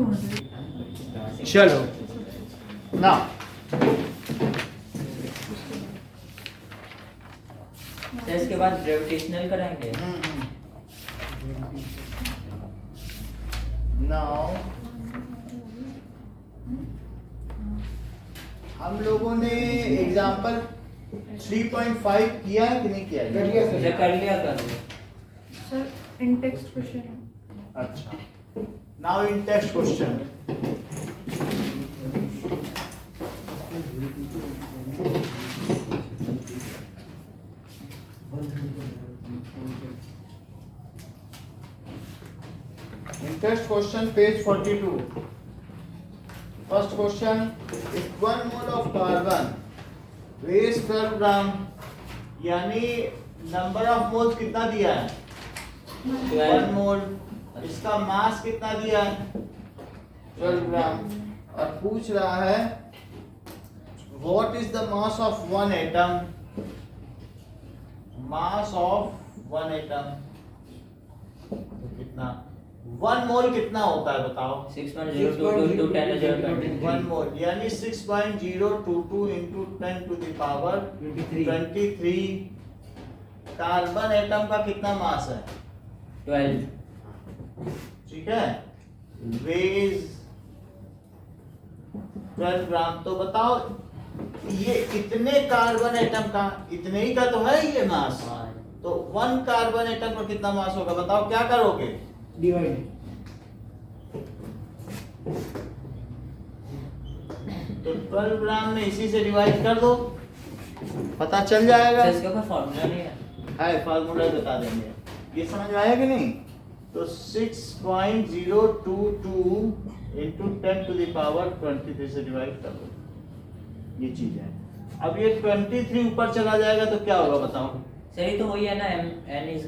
200. चलो ना तो इसके बाद ग्रेविटेशनल कराएंगे। नाउ हम लोगों ने एग्जाम्पल 3.5 किया है कि नहीं किया है? ये कर लिया कर लिया। Sir, in text question. अच्छा, now in test question Interest question page 42. First question: If 1 mole of carbon weighs 12 gram, यानी नंबर ऑफ मोल्स कितना दिया है? 1 मोल। इसका मास कितना दिया है? 12 ग्राम। और पूछ रहा है What is the mass of 1 atom? Mass of 1 atom कितना? 1 मोल कितना होता है बताओ? 6.022 10 to the 23. 1 मोल यानी 6.022 into 10 to the power 23। Carbon atom का कितना मास है? 12। ठीक है, वेज 12 ग्राम। तो बताओ ये इतने कार्बन एटम का, इतने ही का तो है ये मास। तो 1 कार्बन एटम का कितना मास होगा बताओ, क्या करोगे? डिवाइड। तो 12 ग्राम में इसी से डिवाइड कर दो, पता चल जाएगा। इसका कोई फॉर्मूला नहीं है, फार्मूला बता देंगे। ये समझ में आया कि नहीं? तो 6.022 into 10 to the power 23 से डिवाइड कर दो, ये चीज है। अब ये 23 ऊपर चला जाएगा तो क्या होगा बताओ? सही तो वही है ना, n =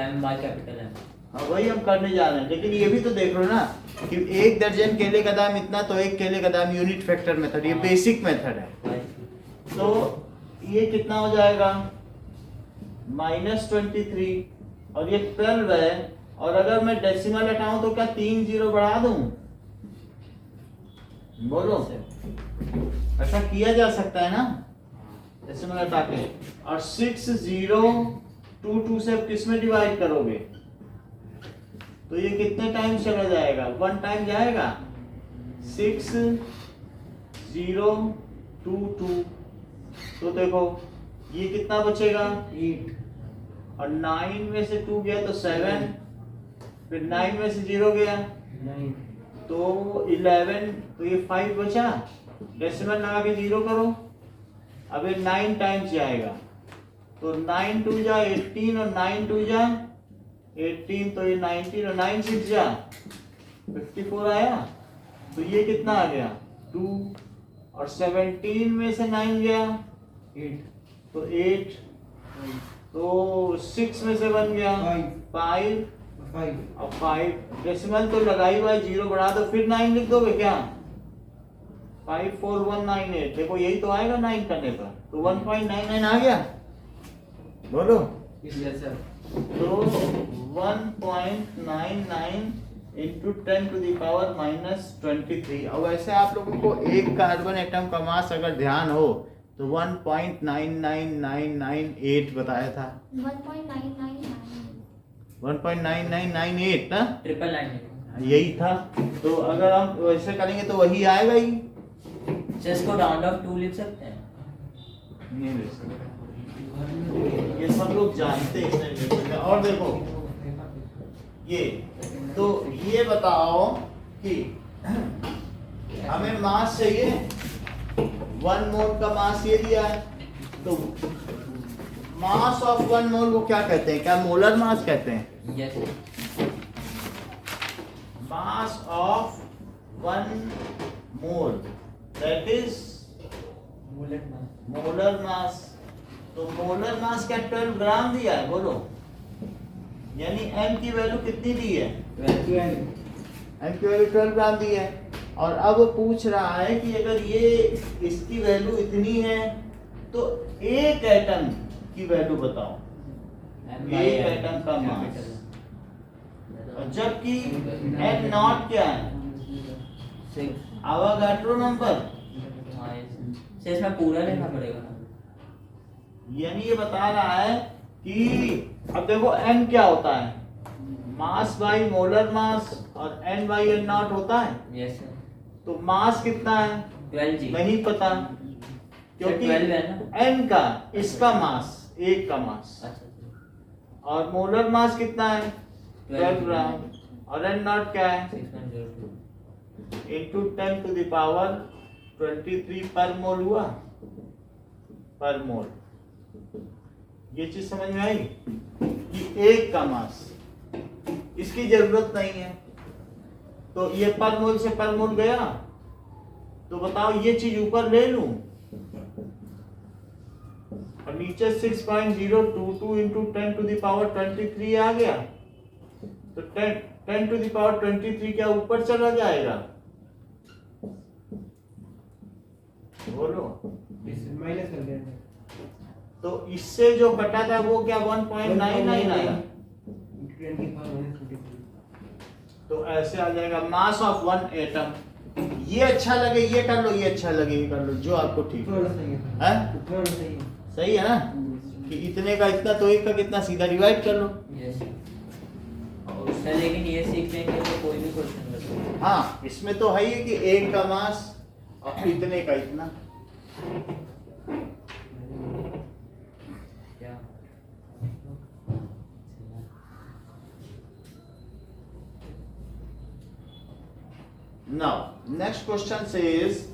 m by capital M। हाँ वही हम करने जा रहे हैं, लेकिन ये भी तो देख लो ना कि 1 दर्जन केले का दाम इतना, तो 1 केले का दाम यूनिट फैक्टर मेथड, ये बेसिक मेथड है। तो ये कितना हो जाएगा? -23 और ये 12 है। और अगर मैं डेसिमल हटाऊं तो क्या 3 जीरो बढ़ा दूं? बोलो, ऐसा किया जा सकता है ना डेसिमल हटा के। और 6022 से अब किस में डिवाइड करोगे? तो ये कितने टाइम चला जाएगा? 1 टाइम जाएगा। 6022 तो देखो ये कितना बचेगा? 8। और 9 में से 2 गया तो 7, फिर 9 में से 0 गया 9। तो 11, तो ये 5 बचा। डेसिमल लगा के 0 करो। अब ये 9 टाइम्स जाएगा तो 9 2 जा 18 और 9 2 जा 18, तो ये 19 और 9 6 जा 54 आया। तो ये कितना आ गया? 2। और 17 में से 9 गया 8। तो 8, तो 6 में से 1 गया 5 और 5। डेसिमल तो लगाई हुआ है, 0 बढ़ा दो, फिर 9 लिख दोगे क्या? 54198। देखो यही तो आएगा 9 करने पर, तो 1.99 आ गया। बोलो। Yes sir. तो 1.99 into 10 to the power -23। और वैसे आप लोगों को एक कार्बन एटम का मास अगर ध्यान हो तो 1.99998 बताया था। 1.9998 ना, 999। यही था। तो अगर हम वैसे करेंगे तो वही आएगा ही। इसको राउंड ऑफ 2 लिख सकते हैं। नहीं ले सकते, ये सब लोग जानते हैं इसलिए लिख सकते हैं। और देखो ये, तो ये बताओ कि हमें मास चाहिए, 1 मोल का मास ये दिया है। तो मास ऑफ 1 मोल को क्या कहते हैं? क्या मोलर मास कहते हैं? Yes. Mass of 1 mole that is molar mass. तो मोलर मास क्या 12 ग्राम दिया है? बोलो, यानी m की वैल्यू कितनी दी है? m की वैल्यू 12 ग्राम दी है। और अब वो पूछ रहा है कि अगर ये इसकी वैल्यू इतनी है तो एक एटम की वैल्यू बताओ, एक एटम का मास। और जबकि m नॉट क्या है? 6 आवागाड्रो नंबर, हाँ yes सर इसमें पूरा लिखना पड़ेगा ना यानी ये बता रहा है कि अब देखो m क्या होता है, मास बाई मोलर मास, और n बाई n नॉट होता है। यस सर तो मास कितना है 12 जी नहीं पता, क्योंकि 12 है ना n का इसका मास, एक का मास, अच्छा और मोलर मास कितना है 12 12 ग्राम, और n नॉट क्या है 6.02 इंटू 10 टू द पावर 23 पर मोल हुआ, पर मोल। ये चीज समझ में आई कि एक का मास, इसकी जरूरत नहीं है, तो ये पर मोल से पर मोल गया, तो बताओ ये चीज ऊपर ले लूं और नीचे 6.022 इंटू 10 टू द पावर 23 आ गया, तो 10 टू द पावर 23 क्या ऊपर चला जाएगा, बोलो। माइनस कर दिया तो इससे जो कटा था वो क्या 1.999 आया, 24 तो ऐसे आ जाएगा मास ऑफ वन एटम। ये अच्छा लगे ये कर लो, ये अच्छा लगे ये कर लो, जो आपको ठीक थोड़ा है, सही है हैं? थोड़ा सही है सही है ना, कि इतने का इतना तो एक का कितना, सीधा डिवाइड कर लो। यस सर लेकिन ये सीख लेंगे तो कोई भी क्वेश्चन कर सकते हैं हाँ इसमें तो है ही कि एक का मास और इतने का इतना। क्या Now next question says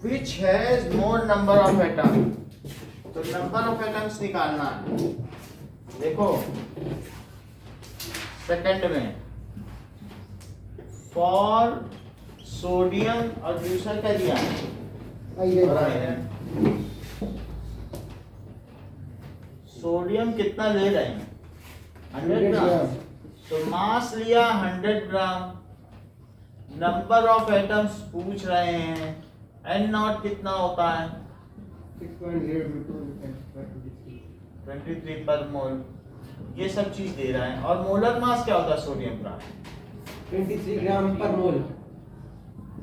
which has more number of atoms, तो नंबर ऑफ एटम्स निकालना है। देखो सेकंड में फॉर सोडियम और दूसरा क्या दिया और आयरन। सोडियम कितना ले रहे हैं 100 ग्राम, तो मास लिया 100 ग्राम, नंबर ऑफ एटम्स पूछ रहे हैं, एन नॉट कितना होता है 23 पर मोल, ये सब चीज दे रहा है। और मोलर मास क्या होता है सोडियम का 23 ग्राम पर मोल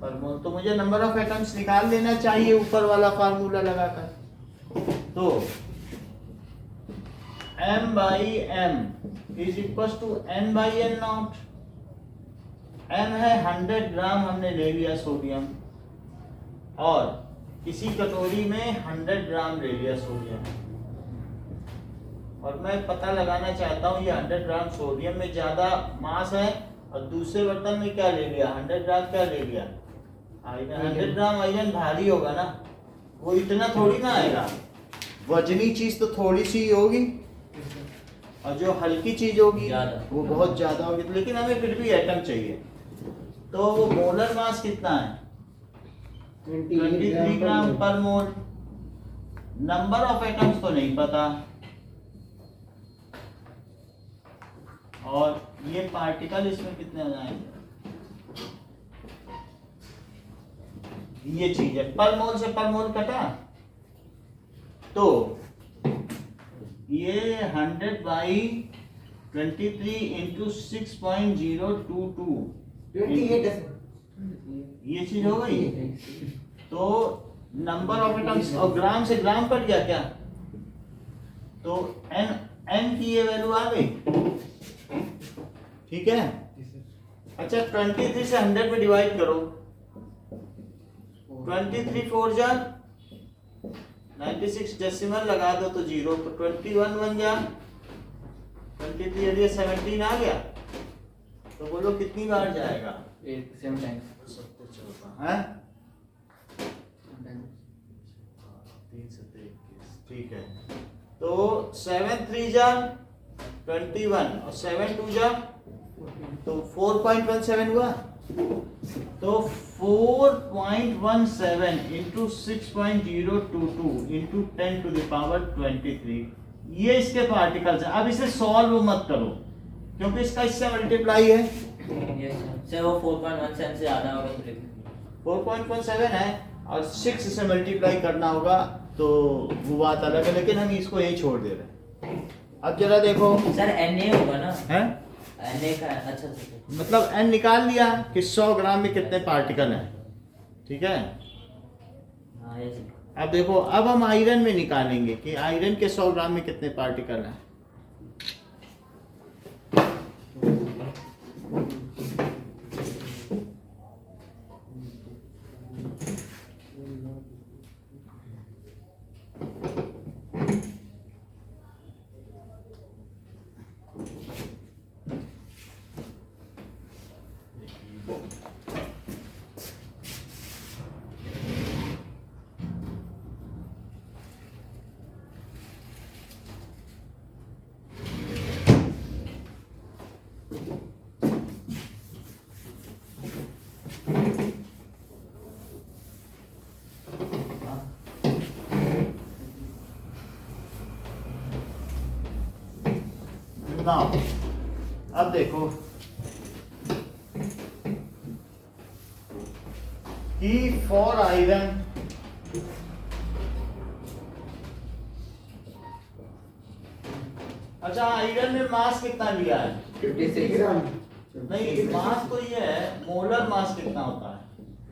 पर मोल, तो मुझे नंबर ऑफ एटम्स निकाल देना चाहिए ऊपर वाला फार्मूला लगाकर। तो m by m is equal to n by n not. m है 100 ग्राम हमने ले लिया सोडियम, और किसी कटोरी में 100 ग्राम ले लिया सोडियम, और मैं पता लगाना चाहता हूँ ये 100 ग्राम सोडियम में ज्यादा मास है, और दूसरे बर्तन में क्या ले लिया 100 ग्राम क्या ले लिया आयरन। 100 ग्राम आयरन भारी होगा ना, वो इतना थोड़ी ना आएगा, वजनी चीज तो थोड़ी सी ही होगी, और जो हल्की चीज होगी ज्यादा। वो बहुत ज्यादा होगी, लेकिन हमें फिर भी एटम चाहिए। तो वो मोलर मास कितना है 23 ग्राम पर मोल। नंबर ऑफ एटम्स तो नहीं पता, और ये पार्टिकल इसमें कितने हो जाएंगे, ये चीज है पर मोल से पर मोल कटा, तो ये 100 बाई 23 इंटू 6.022 28 है ये चीज हो गई। तो नंबर ऑफ एटम्स, और ग्राम से ग्राम कट गया क्या, तो n की ये वैल्यू आ गई, ठीक है। अच्छा 23 से 100 में डिवाइड करो, 23 4 जा 96 डेसिमल लगा दो तो 0, तो 21 बन जा 23 यदि 17 आ गया, तो बोलो कितनी बार जाएगा 7 टाइम्स हैं 3 से 21, ठीक है। तो 7 3 जा 21 और 7 2 जा तो 4.17 हुआ, तो 4.17 into 6.022 into 10 to the power 23, ये इसके पार्टिकल्स हैं। अब इसे सॉल्व मत करो क्योंकि इसका इससे मल्टीप्लाई है, यस सर वो 4.17 से ज्यादा होगा तो लिख 4.17 है। और 6 से मल्टीप्लाई करना होगा तो वो बात अलग है, लेकिन हम इसको यही छोड़ दे रहे हैं। अब जरा देखो सर Na होगा ना, है Na का अच्छा अच्छा। मतलब n निकाल लिया कि 100 ग्राम में कितने पार्टिकल हैं, ठीक है। हाँ ये सर। अब देखो अब हम आयरन में निकालेंगे कि आयरन के 100 ग्राम में कितने पार्टिकल हैं। नाउ अब देखो कि फॉर आयरन अच्छा आयरन में मास कितना लिया है? 56 ग्राम। नहीं मास तो ये है, मोलर मास कितना होता है?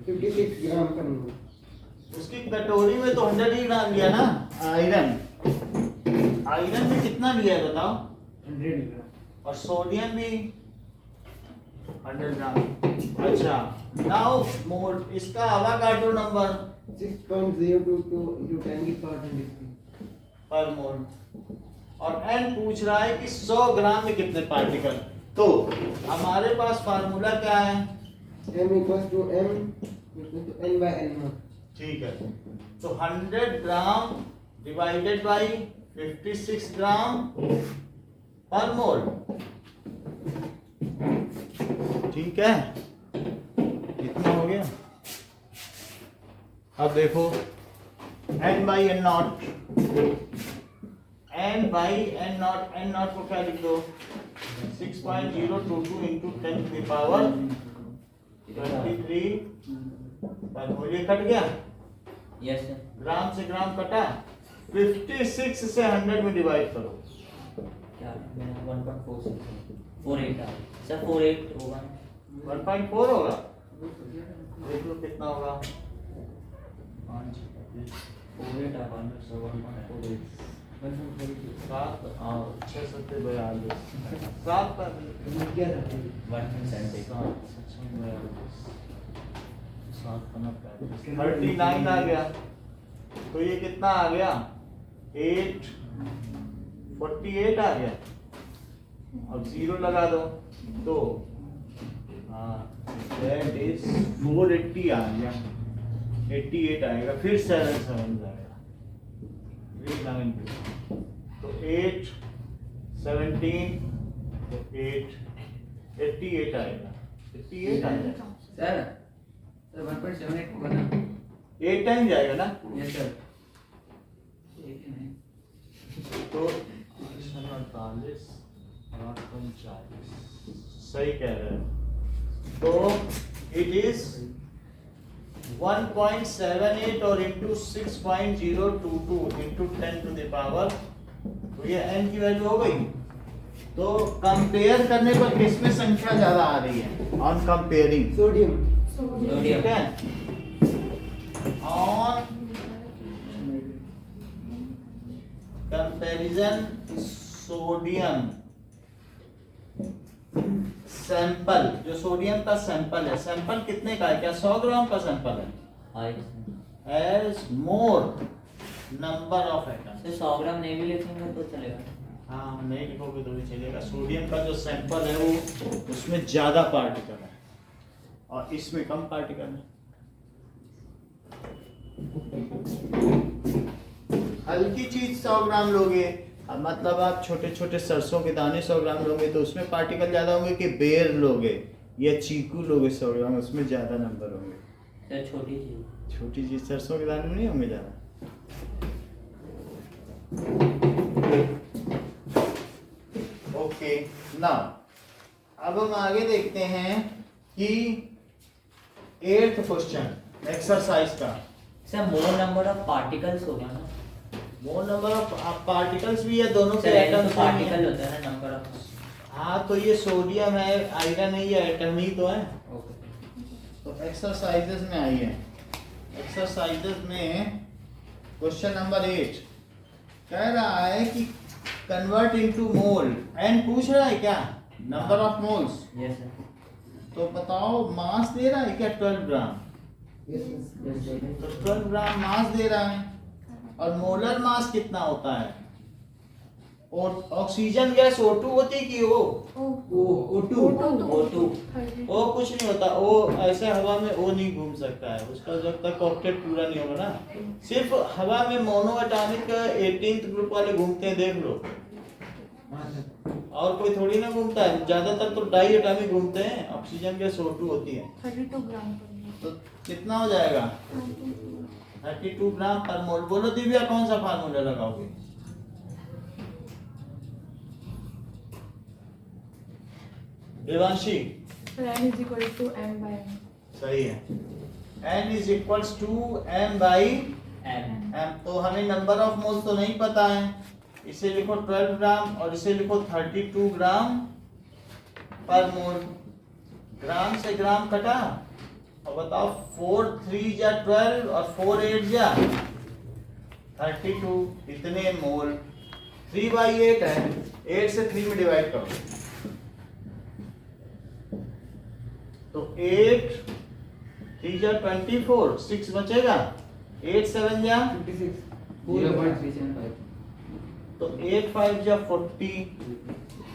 56 ग्राम पर मोल। उसकी कटोरी में तो 100 ही ग्राम लिया ना आयरन। आयरन में कितना लिया है बताओ? 100 ग्राम। और सोडियम भी 100 ग्राम। अच्छा नाउ मोल इसका अवागाड्रो नंबर 6.022 into 10 की पावर 23 पर मोल और n पूछ रहा है कि 100 ग्राम में कितने पार्टिकल। तो हमारे पास फार्मूला क्या है? m equals to n by n0। ठीक है तो 100 ग्राम डिवाइडेड बाई 56 ग्राम पर मोल, ठीक है इतना हो गया। अब देखो n by n not, n by n not, n not को क्या लिख दो 6.022 इंटू 10 की पावर 23 पर मोल। ये कट गया, यस सर। ग्राम से ग्राम कटा, 56 से 100 में डिवाइड करो। क्या मैंने 1.46 48 आ सर 48 होगा 1.4 होगा, देख लो कितना होगा 48 आ 1.48 7 और 6 7 42 7 पर क्या था? 39 आ गया। तो ये कितना आ गया 848 आ गया। अब 0 लगा दो तो दैट इज 480 आ गया, 88 आएगा, फिर 7 जाएगा 392 तो 8 17 तो 8 88 आएगा, 88 आएगा सर 1.78 होगा ना? 8 टाइम जाएगा ना। Yes sir. तो 48 और 39 सही कह रहे हैं। तो इट इज 1.78 और into 6.022 into 10 to the power, तो ये n की वैल्यू हो गई। तो कंपेयर करने पर किसमें संख्या ज्यादा आ रही है? On comparing, sodium. ठीक है, ऑन कंपैरिजन सोडियम सैंपल, जो सोडियम का सैंपल है, सैंपल कितने का है? क्या 100 ग्राम का सैंपल है? हाँ as more number of atoms. Sir 100 gram नहीं भी लिखेंगे तो चलेगा। हाँ नहीं लिखोगे तो भी चलेगा। सोडियम का जो सैंपल है वो उसमें ज्यादा पार्टिकल है और इसमें कम पार्टिकल है। हल्की चीज 100 ग्राम लोगे, अब मतलब आप छोटे छोटे सरसों के दाने 100 ग्राम लोगे तो उसमें पार्टिकल ज्यादा होंगे, कि बेर लोगे या चीकू लोगे 100 ग्राम, उसमें ज्यादा नंबर होंगे। सर छोटी चीज, छोटी चीज सरसों के दाने में नहीं होंगे ज्यादा। ओके नाउ अब हम आगे देखते हैं कि 8th क्वेश्चन एक्सरसाइज का। Sir more number of particles हो गया ना मोर नंबर ऑफ पार्टिकल्स भी है, दोनों के सर एटम्स पार्टिकल होता है ना नंबर ऑफ हाँ तो ये सोडियम है, आयरन है, ये एटम ही तो है। ओके तो एक्सरसाइजेस में आइए, एक्सरसाइजेस में क्वेश्चन नंबर 8 कह रहा है कि कन्वर्ट इनटू मोल, एन पूछ रहा है क्या, number of moles. Yes sir तो बताओ मास दे रहा है क्या, 12 ग्राम। तो 12 ग्राम मास दे रहा है, और मोलर मास कितना होता है। और ऑक्सीजन गैस O2 होती कि O O2 O2 O कुछ नहीं होता, O ऐसे हवा में O नहीं घूम सकता है, उसका जब तक ऑक्टेट पूरा नहीं होगा ना। सिर्फ हवा में मोनो एटॉमिक 18th ग्रुप वाले घूमते हैं, देख लो, और कोई थोड़ी ना घूमता है, ज्यादातर तो डाई एटॉमिक घूमते हैं। ऑक्सीजन गैस O2 होती है। 32 ग्राम तो कितना हो जाएगा, 32 ग्राम पर मोल। बोलो दिव्या कौन सा फार्मूला लगाओगे। Devanshi n is equal to m by n। सही है, n is equals to m by m m। तो हमें नंबर ऑफ मोल्स तो नहीं पता है, इसे लिखो 12 ग्राम और इसे लिखो 32 ग्राम पर मोल। ग्राम से ग्राम कटा, और बताओ 4 3 जा 12 और 4 8 जा 32, इतने मोल। 3/8 है, 8 से 3 में डिवाइड करो तो 8 3 जा 24, 6 बचेगा, 8 7 जा 56 तो 8 5 जा 40,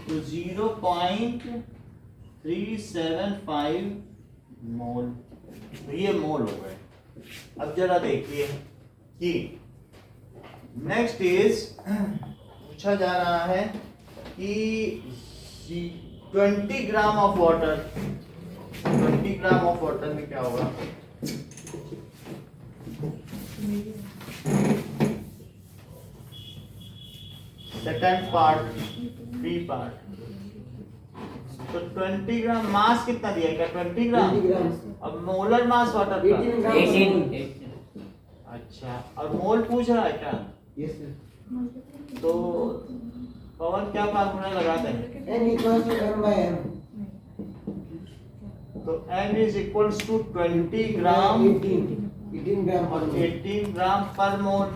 तो 0.375 मोल। तो ये मोल हो गए। अब जरा देखिए कि नेक्स्ट इज पूछा जा रहा है कि 20 gram of water, 20 gram of water में क्या होगा। Second part, b part. तो 20 ग्राम मास कितना दिया है क्या, 20 ग्राम। 20 ग्राम। अब मोलर मास वाटर का 18 ग्राम। 18 अच्छा, और मोल पूछ रहा है क्या। Yes sir. तो पवन क्या फार्मूला लगाते हैं। n equals to m by m। तो n is equals to 20 gram 18 gram पर और मोल। 18 ग्राम पर मोल।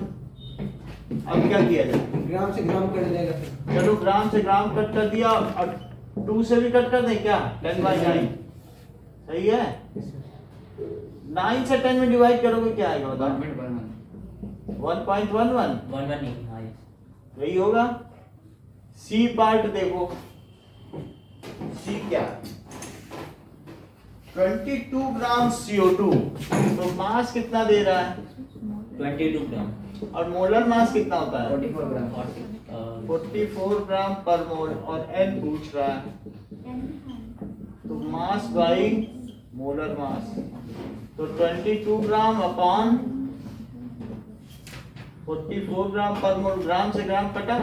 अब क्या किया जाए, ग्राम से ग्राम कट जाएगा सर। चलो ग्राम से ग्राम कट कर दिया, और 2 से भी कट कर दें क्या, 10/9 सही है। 9 से 10 में डिवाइड करोगे क्या आएगा बताओ, 1.11 1 1 नहीं हाँ यही होगा। सी पार्ट देखो, सी क्या, 22 ग्राम CO2। तो मास कितना दे रहा है, 22 ग्राम और मोलर मास कितना होता है 44 ग्राम। 44 ग्राम पर मोल, और n पूछ रहा है। तो मास बाई मोलर मास, तो 22 ग्राम अपॉन 44 ग्राम पर मोल। ग्राम से ग्राम कटा।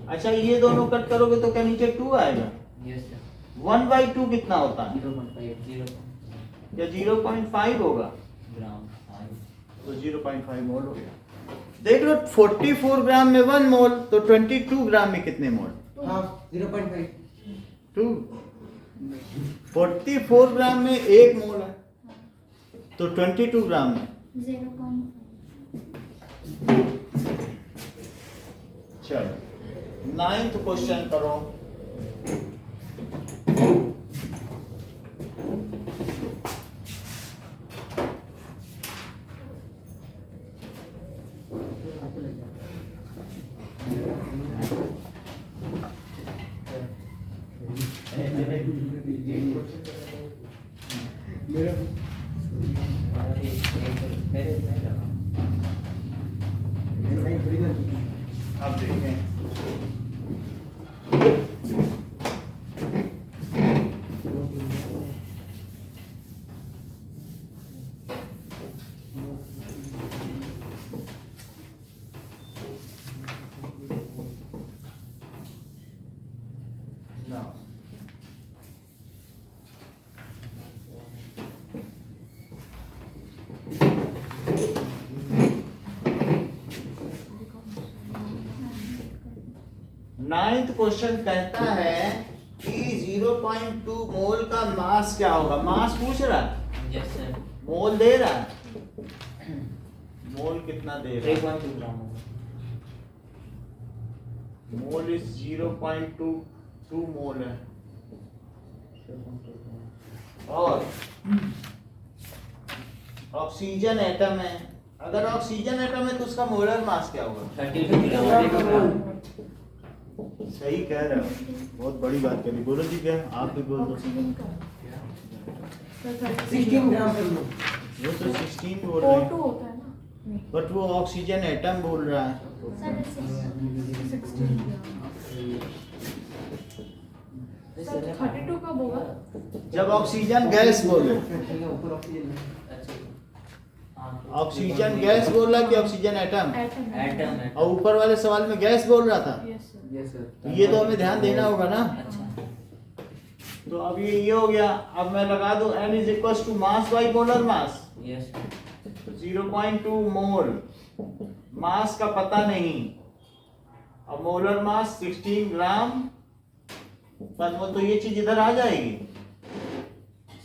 अच्छा ये दोनों कट करोगे तो क्या नीचे 2 आएगा। यस सर 1/2 कितना होता है, 0.5 या 0.5 होगा, ग्राम हाँ तो 0.5 मोल हो गया। देख लो 44 ग्राम में 1 मोल, तो 22 ग्राम में कितने मोल, हाफ 0.5। 2। 44 ग्राम में 1 मोल है, तो 22 ग्राम में 0.5। चलो 9th क्वेश्चन करो। मेरा नहीं थोड़ी ना। अब देखें Now. नाइन्थ क्वेश्चन कहता है कि 0.2 मोल का मास क्या होगा। मास पूछ रहा है, यस सर। मोल दे रहा है, मोल कितना दे रहा है। 3.2 ग्राम होगा। मोल इज 0.22 मोल है। और ऑक्सीजन एटम है, अगर ऑक्सीजन एटम है तो उसका मोलर मास क्या होगा। 32 ग्राम। सही कह रहे हो, बहुत बड़ी बात करी। बोलो जी क्या, आप भी बोल दो। ऑक्सीजन का सर 16 ग्राम per mole. वो तो 16 बोल रहे O2 हैं, होता है ना। नहीं बट वो ऑक्सीजन एटम बोल रहा है। 16 सर 32 कब होगा। जब ऑक्सीजन गैस बोले, ऊपर ऑक्सीजन है. अच्छा। हाँ, ऑक्सीजन गैस बोल रहा कि ऑक्सीजन एटम, एटम एटम है। और ऊपर वाले सवाल में गैस बोल रहा था। Yes sir. Yes sir. तो ये तो हमें ध्यान देना होगा ना। अच्छा। तो अब ये हो गया। अब मैं लगा दूं n is equal to mass by molar mass. Yes. 0.2 mole, mass का पता नहीं, अब मोलर मास 16 ग्राम पर मोल, तो ये चीज इधर आ जाएगी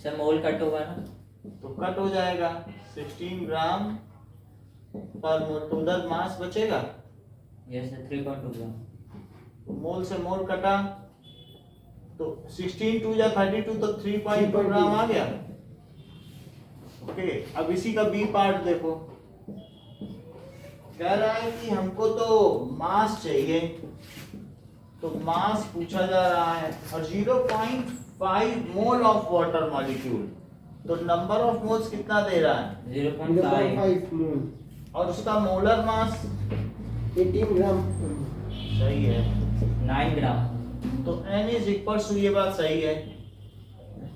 सर मोल कट होगा ना। तो कट हो जाएगा 16 ग्राम पर मोल, तो उधर मास बचेगा। यस सर 3.2 ग्राम। मोल से मोल कटा तो 16 2 या 32 तो 3.2 ग्राम आ गया। ओके, अब इसी का बी पार्ट देखो। कह रहा है कि हमको तो मास चाहिए, तो मास पूछा जा रहा है और 0.5 मोल ऑफ वाटर मॉलिक्यूल, तो नंबर ऑफ मोल्स कितना दे रहा है 0.5। 0.5 mole. और उसका मोलर मास 18 ग्राम per mole. सही है। 9 ग्राम। तो n इज इक्वल टू, ये बात सही है,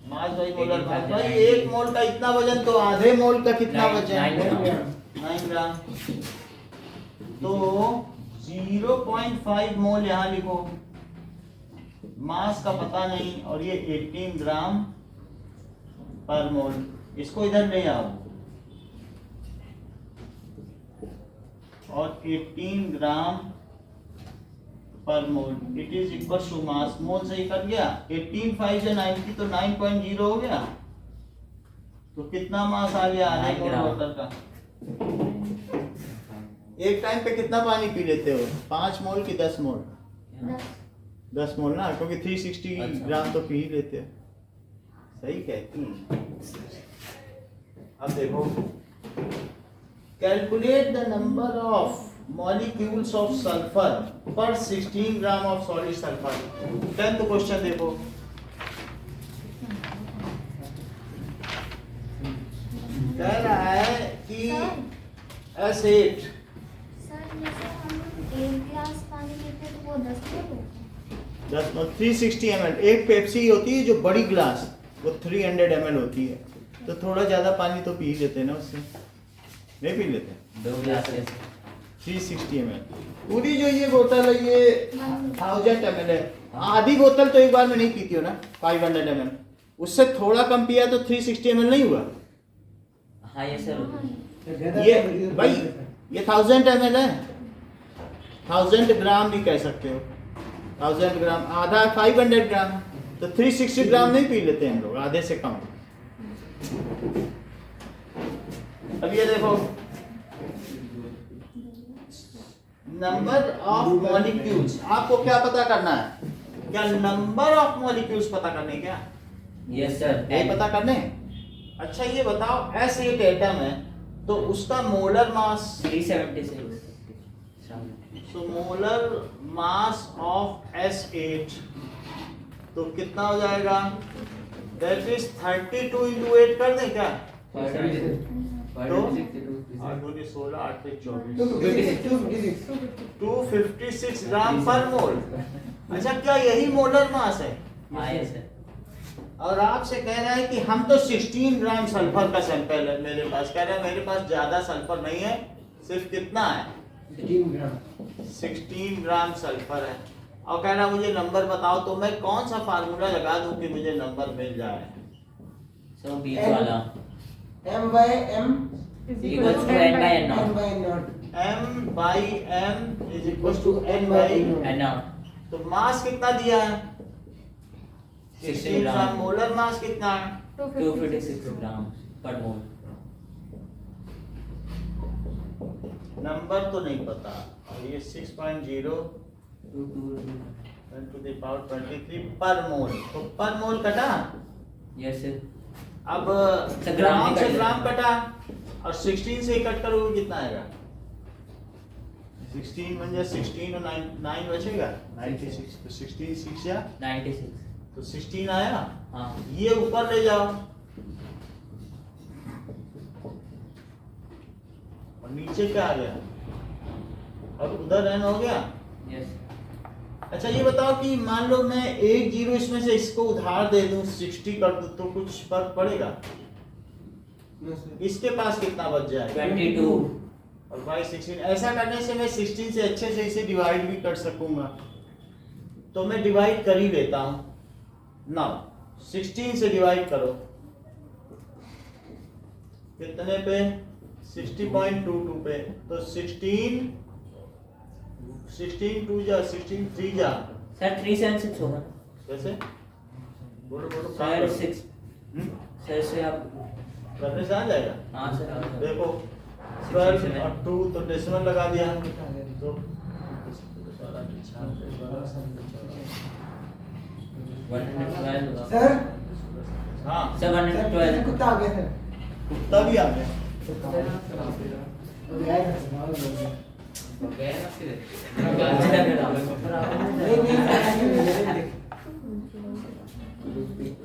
मास बाई मोलर मास 18 भाई। एक मोल का इतना वजन, तो आधे मोल का कितना 9 वजन 9 ग्राम। 9 ग्राम। तो 0.5 मोल यहाँ लिखो, मास का पता नहीं, और ये 18 ग्राम पर मोल। इसको इधर ले आओ, और 18 ग्राम पर mole it is equal to mass. Mole से ही कट गया, 18 5 से 90 तो 9.0 हो गया। तो कितना मास आ गया आधे 9 मोल ग्राम। वाटर का। एक टाइम पे कितना पानी पी लेते हो, 5 मोल की 10 मोल। 10 मोल ना, क्योंकि 360 अच्छा। ग्राम तो पी ही लेते हो। सही कहती हैं। अब देखो, calculate the number of molecules of sulfur per 16 gram of solid sulphur. 10th question देखो, कह रहा है कि S8 सर जैसे हम एक गिलास पानी लेते हैं तो वो 10 मोल होता है। 10 मोल 360 ml। एक पेप्सी होती है जो बड़ी ग्लास, वो 300 ml होती है, तो थोड़ा ज्यादा पानी तो पी लेते हैं ना उससे, नहीं पी लेते। 2 गिलास। 360 ml। पूरी जो ये बोतल है ये 1000 ml है। आधी बोतल तो एक बार में नहीं पीती हो ना, 500 ml। उससे थोड़ा कम पिया तो 360 ml नहीं हुआ। हाँ ये सर। ये भाई ये 1000 ml है, 1000 ग्राम भी कह सकते हो। 1000 ग्राम आधा 500 ग्राम, तो 360 ग्राम नहीं पी लेते हम लोग, आधे से कम। अब ये देखो, नंबर ऑफ मॉलिक्यूल्स, आपको क्या पता करना है, क्या नंबर ऑफ मॉलिक्यूल्स पता करने, क्या यस सर। ये पता करने। अच्छा ये बताओ, S8 एटम है तो उसका मोलर मास, 376। तो मोलर मास ऑफ S8 तो कितना हो जाएगा, दैट इज 32 into 8 कर दें क्या, 16 8 24 256 ग्राम पर मोल। अच्छा क्या यही मोलर मास है। हाँ यस सर। और आपसे कह रहा है कि हम तो 16 ग्राम सल्फर का सैंपल है मेरे पास, कह रहा है मेरे पास ज्यादा सल्फर नहीं है, सिर्फ कितना है 16 ग्राम 16 ग्राम सल्फर है, और कह रहा है मुझे नंबर बताओ, तो मैं कौन सा फार्मूला लगा दूं कि मुझे नंबर मिल जाए। सो बीच वाला m by m Is equals to n by n n naught। by n naught m by m is equals to n by n naught। तो मास कितना दिया है 16 ग्राम। मोलर मास कितना है 256 ग्राम पर मोल। नंबर तो नहीं पता और ये 6.0 10 to the power 23 पर मोल, तो पर मोल कटा। Yes sir. अब ग्राम ग्राम भी से कट ग्राम जाएगा। कटा और 16 से कट करोगे कितना आएगा 16 म्हणजे 16 और 9 बचेगा 96, तो 16 6 या 96। तो 16 आया। हाँ ये ऊपर ले जाओ और नीचे क्या आ गया और उधर n हो गया। यस। अच्छा ये बताओ कि मान लो मैं एक जीरो इसमें से इसको उधार दे दूं 60 कर दूं तो कुछ फर्क पड़ेगा। No, sir. इसके पास कितना बच जाएगा 22। और भाई 16। ऐसा करने से मैं 16 से अच्छे से इसे डिवाइड भी कर सकूंगा, तो मैं डिवाइड कर ही लेता हूं ना। 16 से डिवाइड करो कितने पे 60.22 पे, तो 16 2 जा 16 3 जा सर 376 होगा। कैसे बोलो बोलो सर 6 सर से आप करने से आ जाएगा। हाँ सर आ जाएगा। देखो 12 और 2 तो डेसिमल लगा दिया तो 112 होगा। सर हाँ सर 112 कुत्ता आ गया सर। कुत्ता भी आ गया।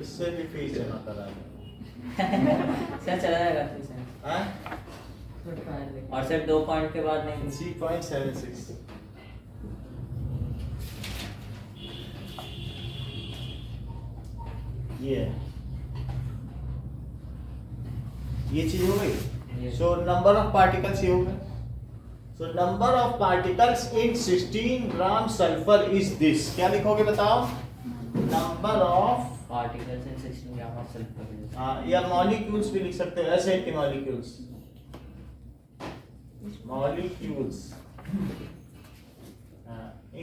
इससे भी फीस जमा करा सर चला जाएगा फिर सर। हाँ और सर 2 पॉइंट के बाद नहीं। 3.76 ये चीज हो गई। सो नंबर ऑफ पार्टिकल्स ये हो गए। So number of particles in 16 gram sulphur is this. क्या लिखोगे बताओ number of particles in 16 gram of sulphur. या मॉलिक्यूल्स भी लिख सकते हो ऐसे कि molecules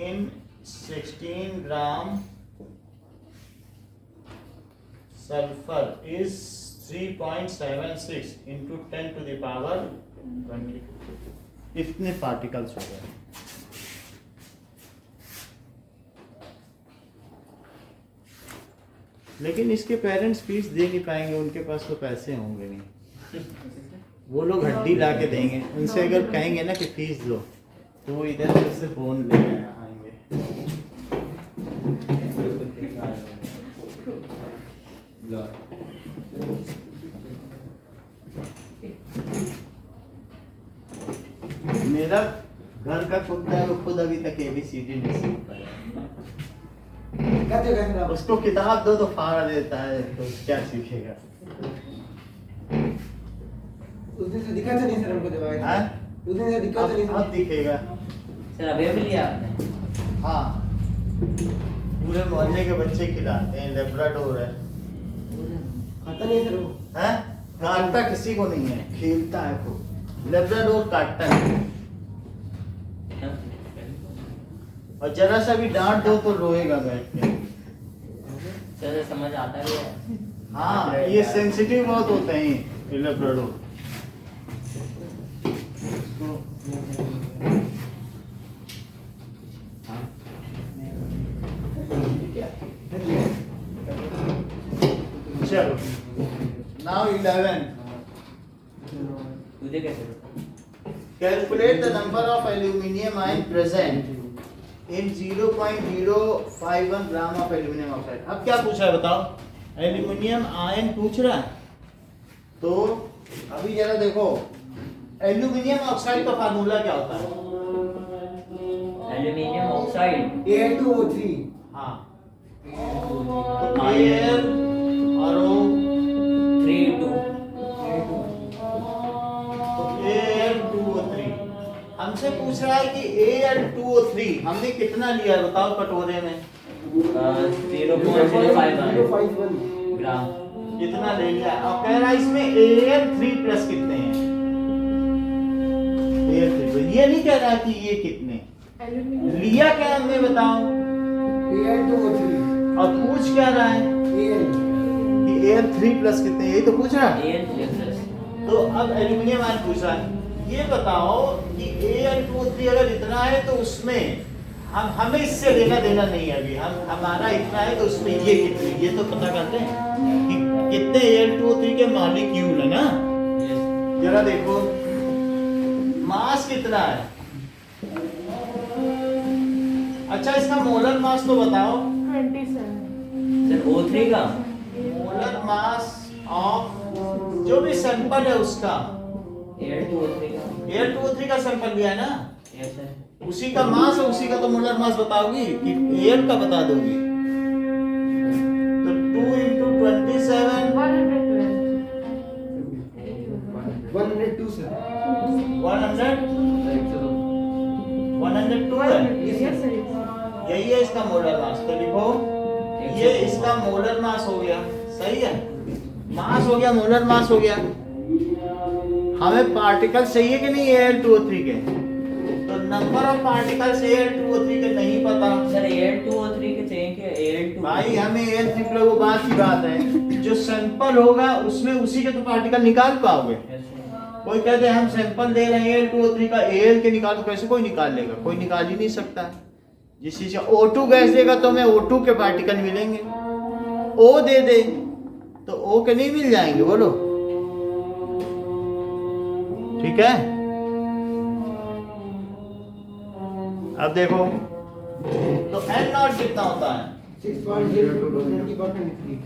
in 16 gram sulfur is 3.76 into 10 to the power 20। इतने पार्टिकल्स हो गए। लेकिन इसके पेरेंट्स फीस दे नहीं पाएंगे, उनके पास तो पैसे होंगे नहीं। वो लोग हड्डी ला के देंगे, उनसे अगर कहेंगे ना कि फीस दो तो वो इधर से फोन ले आएंगे। मेरा घर का कुत्ता है, वो खुद अभी तक ABCD नहीं सीख पाया। दिक्कत है सर। उसको किताब दो तो फाड़ देता है, तो क्या सीखेगा। उस दिन से दिक्कत नहीं सर हमको दवाई। हाँ? उस दिन से दिक्कत नहीं अब दिखेगा। सर अभी भी लिया आपने? हाँ पूरे मोहल्ले के बच्चे खिलाते हैं, लेब्राडोर है। खाता नहीं सर वो। हैं? काटता किसी को नहीं है, खेलता है खूब। लेब्राडोर काटता है और जरा सा भी डांट दो तो रोएगा बैठ के। सर समझ आता भी है। हाँ ये सेंसिटिव बहुत होते हैं ये लेब्राडोर। चलो नाउ 11 तुझे कैसे पता? Calculate the number of aluminium ion present in 0.051 gram of aluminium oxide. अब क्या पूछा है बताओ, एल्यूमिनियम आयन पूछ रहा है। तो अभी जरा देखो एल्यूमिनियम ऑक्साइड का फार्मूला क्या होता है। Aluminium oxide A2O3। हाँ तो Al और O 3:2 तो Al2O3 हमसे पूछ रहा है कि Al2O3 हमने कितना लिया है बताओ कटोरे में। 0.051 ग्राम। कितना ले लिया और कह रहा है इसमें Al3 प्लस कितने हैं। Al3 ये नहीं कह रहा कि ये कितने एल्यूमिनियम लिया क्या हमने बताओ Al2O3 और पूछ क्या रहा है Al कि Al3 प्लस कितने, यही तो पूछ रहा है। Al++। तो अब एल्यूमिनियम आयन पूछ रहा है, ये बताओ कि Al2O3 अगर इतना है तो उसमें हमें इससे लेना देना नहीं है अभी, हमारा इतना है तो उसमें ये कितने, ये तो पता करते हैं कि कितने Al2O3 के मॉलिक्यूल है ना। जरा देखो मास कितना है। अच्छा इसका मोलर मास तो बताओ। 27। सर O3 का मोलर मास ऑफ जो भी सैंपल है उसका, Al2O3 का। Al2O3 का सैंपल लिया है ना, यस सर। उसी का मास है, उसी का तो मोलर मास बताओगी कि Al का बता दोगी। तो 2 into 27 102 sir 102 है, यही है इसका मोलर मास। तो लिखो ये इसका मोलर मास हो गया, सही है, मास हो गया, मोलर मास हो गया। हमें पार्टिकल चाहिए कि नहीं Al2O3 के, तो नंबर ऑफ पार्टिकल्स Al2O3 के नहीं पता। सर Al2O3 के चाहिए कि Al2? भाई हमें Al3 प्लस वो बात की बात है, जो सैंपल होगा उसमें उसी के तो पार्टिकल निकाल पाओगे। Yes sir. कोई कहते हैं हम सैंपल दे रहे हैं Al2O3 का, Al के निकाल, तो कैसे कोई निकाल लेगा, कोई निकाल ही नहीं सकता। जिस चीज का O2 गैस देगा तो हमें O2 के पार्टिकल मिलेंगे, O दे दे तो O के नहीं मिल जाएंगे, बोलो ठीक है। अब देखो तो N0 कितना होता है 6.02 to 20.3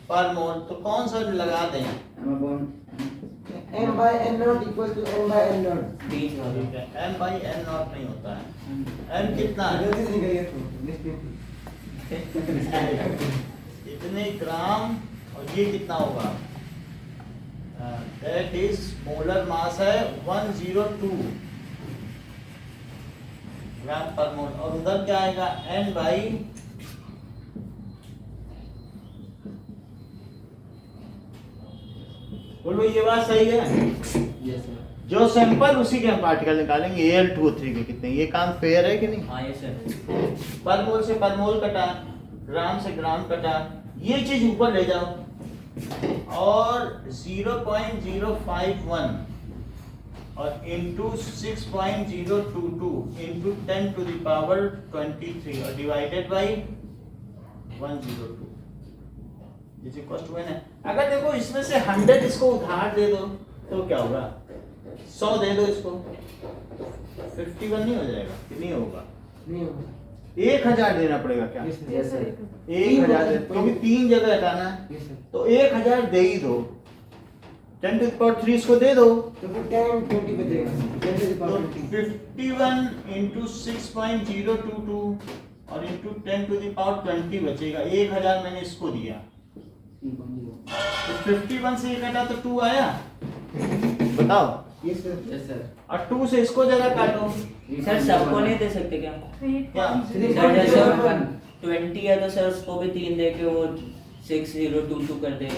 पर मोल, तो कौन सा लगा दें। M by N0 equals to M by N0 बीच वाला। ठीक है, M by N0 नहीं होता है, M कितना है, गलती से निकल गया तो इतने ग्राम, और ये कितना होगा, दैट इज मोलर मास है 102 ग्राम पर मोल, और उधर क्या आएगा N बाई बोलो ये बात सही है। Yes sir. जो सैंपल उसी के हम पार्टिकल निकालेंगे Al2O3 के कितने, ये काम फेयर है कि नहीं। हाँ यस सर। पर मोल से पर मोल कटा, ग्राम से ग्राम कटा, ये चीज ऊपर ले जाओ, और 0.051 और into 6.022 into 10 to the power 23 और divided by 102 is equal to n है। अगर देखो इसमें से 100 इसको उधार दे दो तो क्या होगा, 100 दे दो इसको, 51 नहीं हो जाएगा कि नहीं होगा, नहीं होगा 1000 देना पड़ेगा क्या, यस सर 1000 क्योंकि 3 जगह हटाना है, यस सर तो 1000 दे ही दो, 10 to the power 3 इसको दे दो, तो फिर 10 20 बचेगा 10 to the तो power 20 51 into 6.022 और into 10 to the power 20 बचेगा। 1000 मैंने इसको दिया, तो 51 से 1 घटा तो 2 आया, बताओ, यस सर यस सर। और 2 से इसको जगह काटो, सर सबको नहीं दे सकते क्या? क्या सर जैसे 20 है तो सर उसको भी 3 दे के वो 6022 कर दे।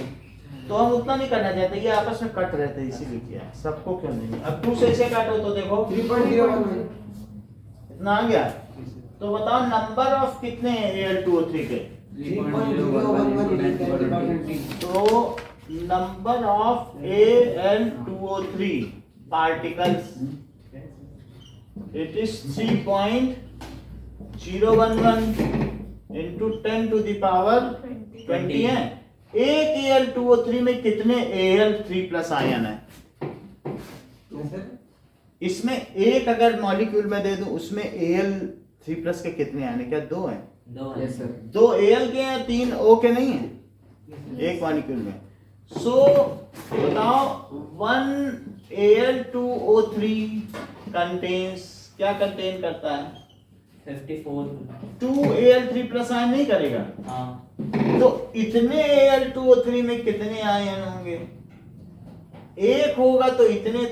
तो हम उतना नहीं करना चाहते, ये आपस में कट रहे थे इसीलिए किया, सबको क्यों नहीं। अब 2 से इसे काटो तो देखो 3.01 इतना आ गया। तो बताओ नंबर ऑफ कितने हैं Al2O3 के, 3.011 तो number of Al2O3 particles it is 3.011 into 10 to the power 20 है। एक Al2O3 में कितने Al3 प्लस आयन है, यस सर इसमें एक अगर मॉलिक्यूल में दे दूं उसमें Al3 प्लस के कितने आयन है, क्या 2 हैं, 2 यस सर 2 Al के हैं 3 O के नहीं है एक मॉलिक्यूल में। सो बताओ 1 Al2O3 कंटेन्स, क्या कंटेन करता है, 54। 2 Al3 प्लस आयन नहीं करेगा, हाँ तो इतने Al2O3 में कितने आयन होंगे, एक होगा तो इतने में।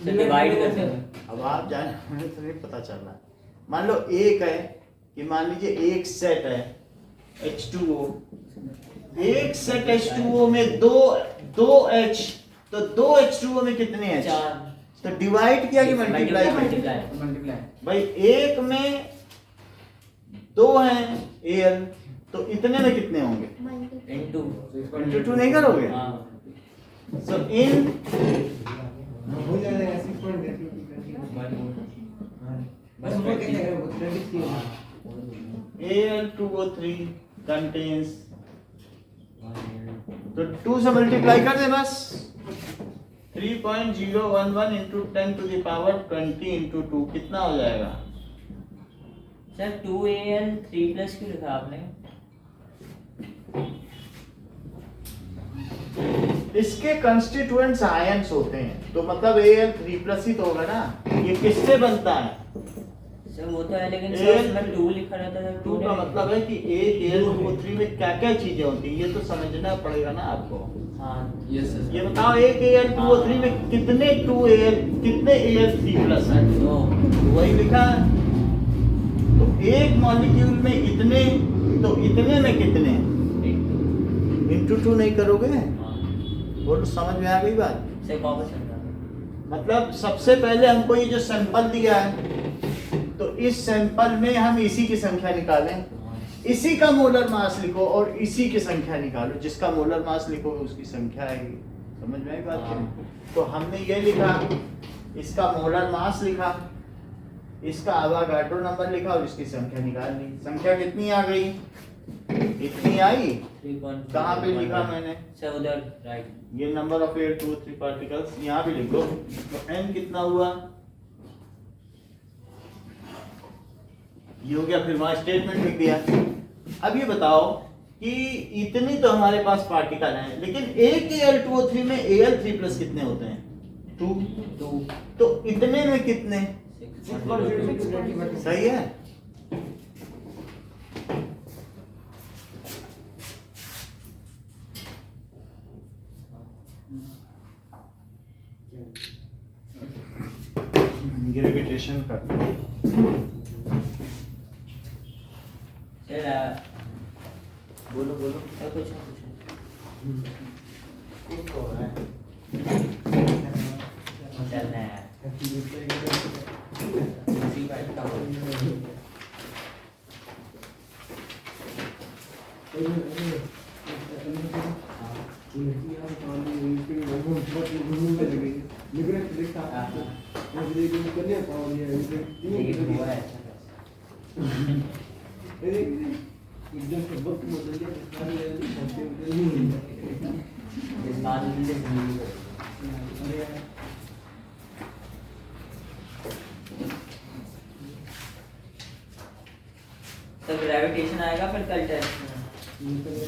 सर डिवाइड करते हैं। अब आप जाने हमें तो नहीं पता चल रहा, मान लो एक है कि मान लीजिए एक सेट है H2O, एक सेट H2O में दो H, तो 2 H2O में कितने H, 4 तो डिवाइड किया कि मल्टीप्लाई किया, मल्टीप्लाई। भाई एक में दो हैं एल, तो इतने में कितने होंगे? इनटू इंटू टू नहीं करोगे? हाँ सो इन हो जाएगा 6.32 बस वो क्या है वो 33 Al2O3 contains, तो 2 से मल्टीप्लाई कर दे बस। 3.011 into 10 to the power 20 into 2 कितना हो जाएगा? सर 2Al 3 प्लस क्यों लिखा आपने? इसके कंस्टिट्यूएंट्स आयंस होते हैं, तो मतलब Al3+ ही तो होगा ना। ये किससे बनता है? सर वो तो है लेकिन Al- सर इसमें 2 लिखा रहता था। 2 का मतलब है कि एक Al2O3 में क्या क्या चीजें होती है, ये तो समझना पड़ेगा ना आपको। हाँ ये बताओ एक Al2O3 में कितने 2Al कितने Al3+ है? तो वही लिखा है। तो एक मॉलिक्यूल में इतने, तो इतने में कितने? इंटू 2 नहीं करोगे? वो तो समझ में आ गई बात। से कॉपर समझा। मतलब सबसे पहले हमको ये जो सैंपल दिया है, तो इस सैंपल में हम इसी की संख्या निकालें, इसी का मोलर मास लिखो और इसी की संख्या निकालो। जिसका मोलर मास लिखोगे उसकी संख्या आएगी। समझ में आई बात? तो हमने ये लिखा, इसका मोलर मास लिखा, इसका अवागाड्रो नंबर लिखा और इसकी संख्या निकाल ली। संख्या कितनी आ गई? इतनी आई। 3.0 कहाँ पे लिखा मैंने? सर उधर राइट। ये नंबर ऑफ Al2O3 पार्टिकल्स यहाँ भी लिख दो। तो n कितना हुआ? ये हो गया। फिर वहां स्टेटमेंट लिख दिया। अब ये बताओ कि इतनी तो हमारे पास पार्टिकल हैं, लेकिन एक Al2O3 में Al3+ कितने होते हैं? 2। तो इतने में कितने? 6.06 सही है। ग्रेविटेशन का सर बोलो बोलो। सर कुछ कुछ तो है। चलना है उसी बात का हुआ है। इस बात में से तो ग्रेविटेशन आएगा फिर कल टेस्ट में।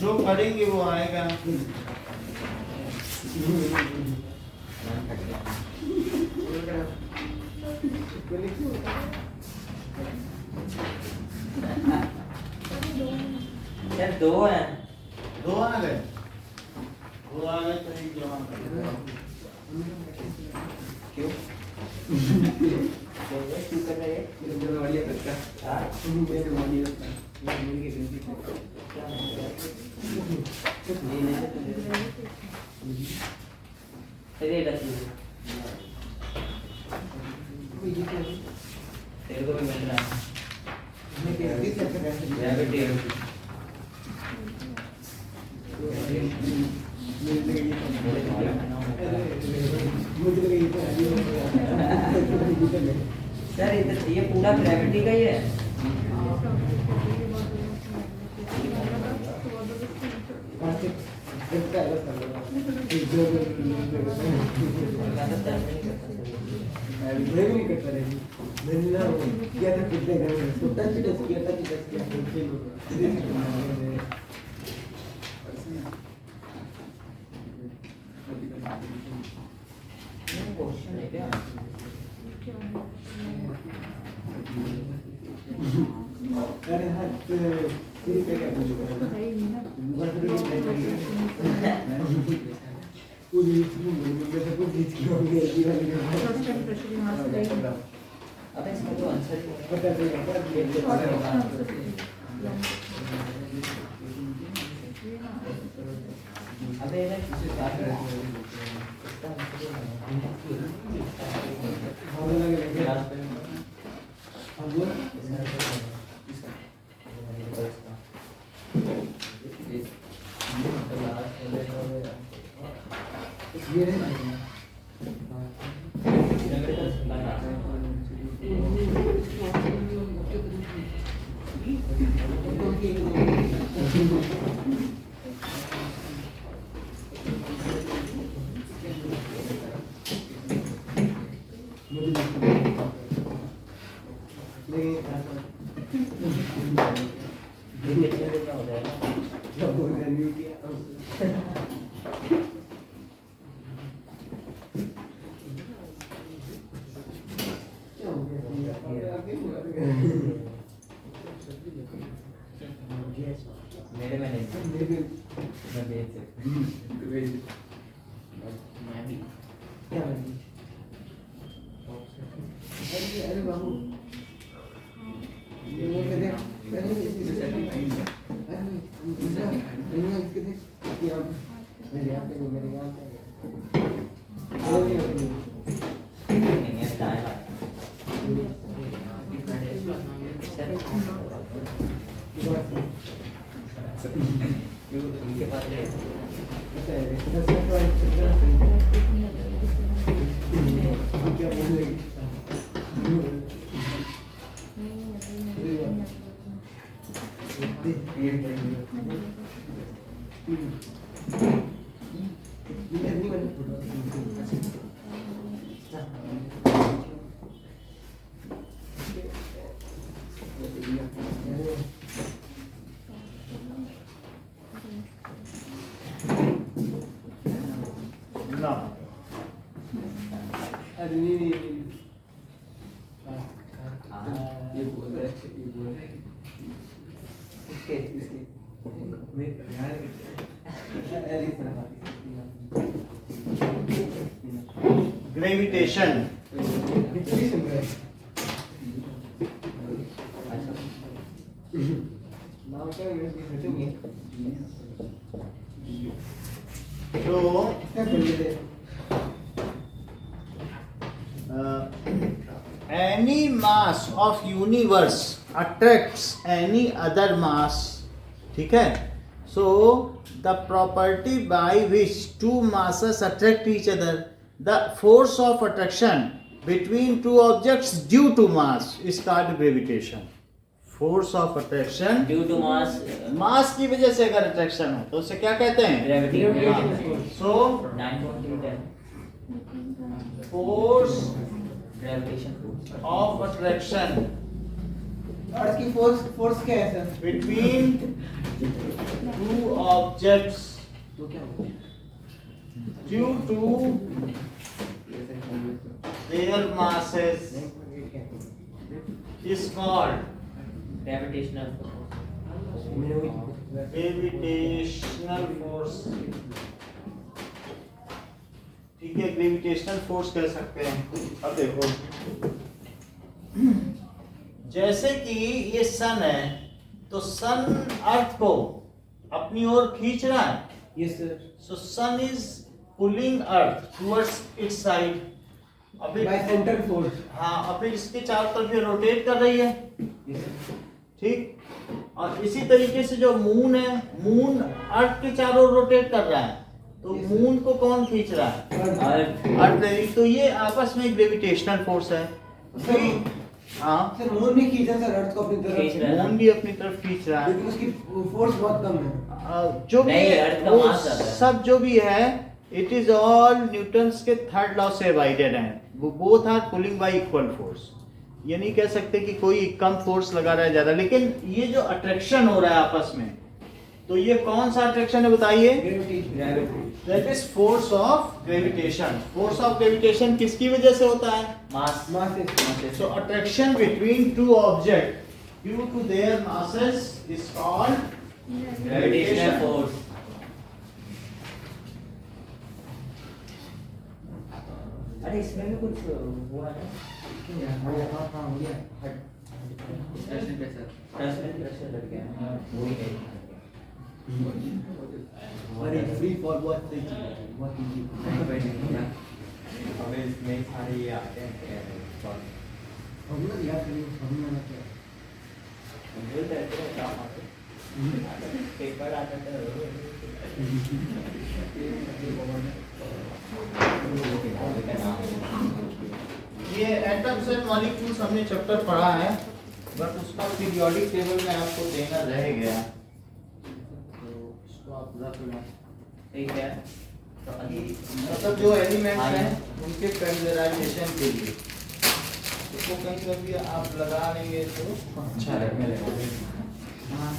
जो करेंगे वो आएगा। सर 2 है। 2 आ गए। 2 आ गए तो एक जमा कर दो। क्यों? क्यों कर रहे हैं? तेरे को भी मिल रहा है ग्रेविटी। सर इधर ये पूरा ग्रेविटी का ही है। क्वेश्चन है क्या? अरे हाँ फिर क्या पूछूंगा अबे इसका तो आंसर ही अबे इधर किसी बात है इसका आंसर ये है मेरे में नहीं मैं भेज सकता मैं भी क्या अरे बाबू ये वो कहते हैं पहले इसके देख कि आप मेरे यहाँ पे मेरे यहाँ नहीं है दाएं इनके पास ले क्या बोलेगी Now, ये बोल रहे हैं इसके gravitation. So, any mass of universe attracts any other mass. ठीक है? So, the property by which two masses attract each other, the force of attraction between two objects due to mass is called gravitation. Force of attraction due to mass mass की वजह से अगर attraction हो तो उसे क्या कहते हैं? Gravity so 9.10 force gravitation force of attraction earth की फोर्स क्या है सर? between two objects तो क्या होगा? due to their masses is called gravitational gravitational force. ठीक है, ग्रेविटेशनल फोर्स कह सकते हैं. अब देखो, जैसे कि ये सन है तो सन अर्थ को अपनी ओर खींच रहा है. Yes sir. So sun is pulling earth towards its side. अभी बाय सेंटर फोर्स. हाँ, अभी इसके चारों तरफ ये रोटेट कर रही है. Yes sir. ठीक. और इसी तरीके से जो मून है, मून अर्थ के चारों रोटेट कर रहा है. तो मून को कौन खींच रहा है? अर्थ. तो ये आपस में ग्रेविटेशनल फोर्स है. हाँ, सर मून नहीं खींचा सर अर्थ को अपनी खींच तरफ. रहा है. मून भी अपनी तरफ खींच रहा है. लेकिन उसकी फोर्स बहुत कम है. जो भी नहीं, है, अर्थ का वो मास ज्यादा है. सब जो भी है, इट इज ऑल न्यूटन्स के थर्ड लॉ से अबाइडेड है. वो both are pulling by equal force. ये नहीं कह सकते कि कोई कम फोर्स लगा रहा है ज्यादा. लेकिन ये जो अट्रैक्शन हो रहा है आपस में, तो ये कौन सा अट्रैक्शन है बताइए? That is force of gravitation. Force of gravitation किसकी वजह से होता है? Mass so attraction between two object due to their masses is called gravitational force. अरे इसमें भी कुछ हुआ है. प्रेशर लग गया. वो ही है. अरे फ्री फॉल बहुत सही चीज है. बहुत इजी. हमें इसमें सारे ये आते हैं. हम ना याद करिए हम ना क्या कंप्यूटर करते हैं काम आते हैं. पेपर आता है. एटम्स एंड मॉलिक्यूल्स हमने चैप्टर पढ़ा है, बट उसका पीरियोडिक टेबल में आपको देना रह गया, तो इसको आप रख लो। ठीक है, तो अभी मतलब जो एलिमेंट्स हैं उनके फैक्टराइजेशन के लिए इसको कहीं कभी आप लगा लेंगे तो अच्छा रहेगा। हाँ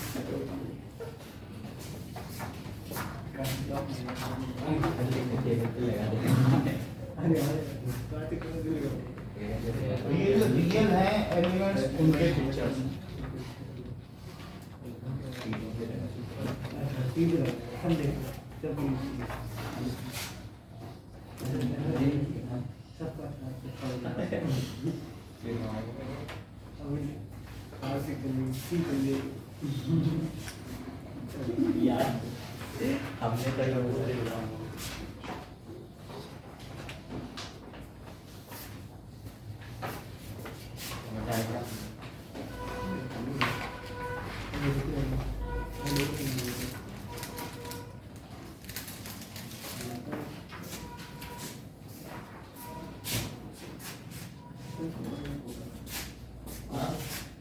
ये जो रियल है एलिमेंट्स उनके पिक्चर्स यार हमने तो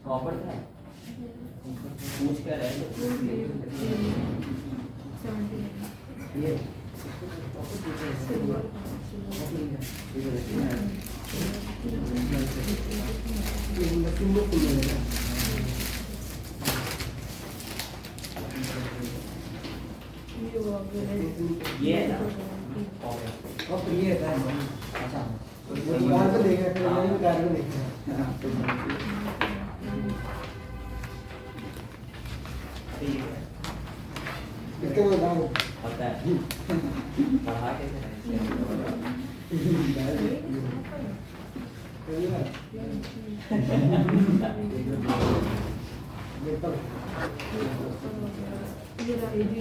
कॉपर था, पूछ क्या रहे ये ये है ना और ये है अच्छा वो कार को देखा फिर मैंने भी कार को देखा ठीक है, इसके बाद दाम पता है पढ़ा के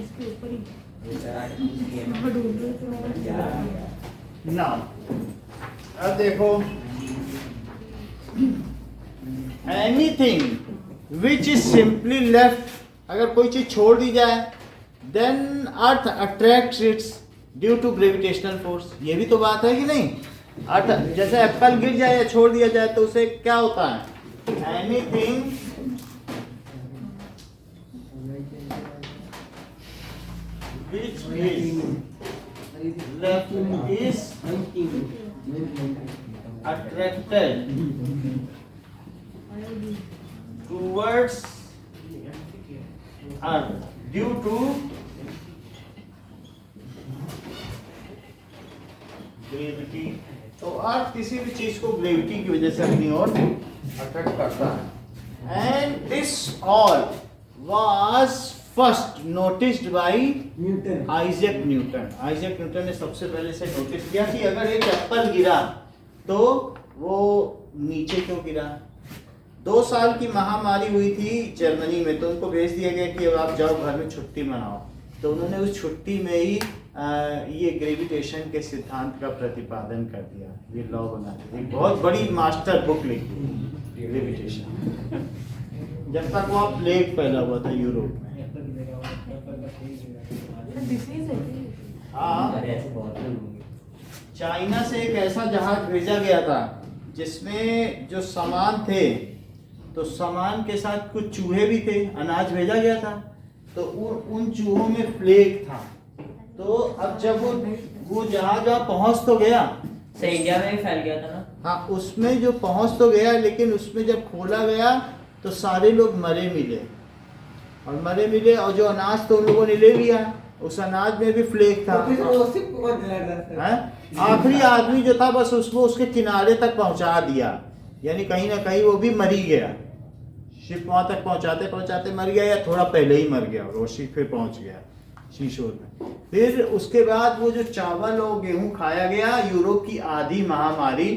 इसके ऊपर ही नाउ अब देखो anything which is simply left, अगर कोई चीज छोड़ दी जाए then earth attracts its due to gravitational force. ये भी तो बात है कि नहीं? अर्थ जैसे एप्पल गिर जाए या छोड़ दिया जाए तो उसे क्या होता है? Anything which is left is attracted towards earth due to gravity. तो अर्थ किसी भी चीज को ग्रेविटी की वजह से अपनी ओर अट्रैक्ट करता है। And this all was first noticed bye Newton Isaac Newton. Isaac Newton ने सबसे पहले से नोटिस किया कि अगर एक एप्पल गिरा तो वो नीचे क्यों गिरा। 2 साल की महामारी हुई थी जर्मनी में, तो उनको भेज दिया गया कि अब आप जाओ घर में छुट्टी मनाओ। तो उन्होंने उस छुट्टी में ही ये ग्रेविटेशन के सिद्धांत का प्रतिपादन कर दिया, ये लॉ बना दिया। एक बहुत बड़ी मास्टर बुक लिखी ग्रेविटेशन। जब तक वहाँ प्लेग फैला हुआ था यूरोप में। डिसीज है हाँ, अरे ऐसे बहुत लोग होंगे। चाइना से एक ऐसा जहाज भेजा गया था जिसमें जो सामान थे, तो सामान के साथ कुछ चूहे भी थे, अनाज भेजा गया था, तो उन चूहों में प्लेग था। तो अब जब वो जहाज वहाँ पहुंच तो गया, से इंडिया में भी फैल गया था ना। हाँ उसमें जो पहुंच तो गया, लेकिन उसमें जब खोला गया तो सारे लोग मरे मिले, और जो अनाज तो उन लोगों ने ले लिया, उस अनाज में भी फ्लेक था। हैं? आखिरी आदमी जो था बस उसको उसके किनारे तक पहुंचा दिया, यानी कहीं ना कहीं वो भी मर ही गया। शिप वहां तक पहुंचाते पहुंचाते मर गया, या थोड़ा पहले ही मर गया, और वो शिप पे पहुंच गया शीशोर में। फिर उसके बाद वो जो चावल और गेहूं खाया गया, यूरोप की आधी महामारी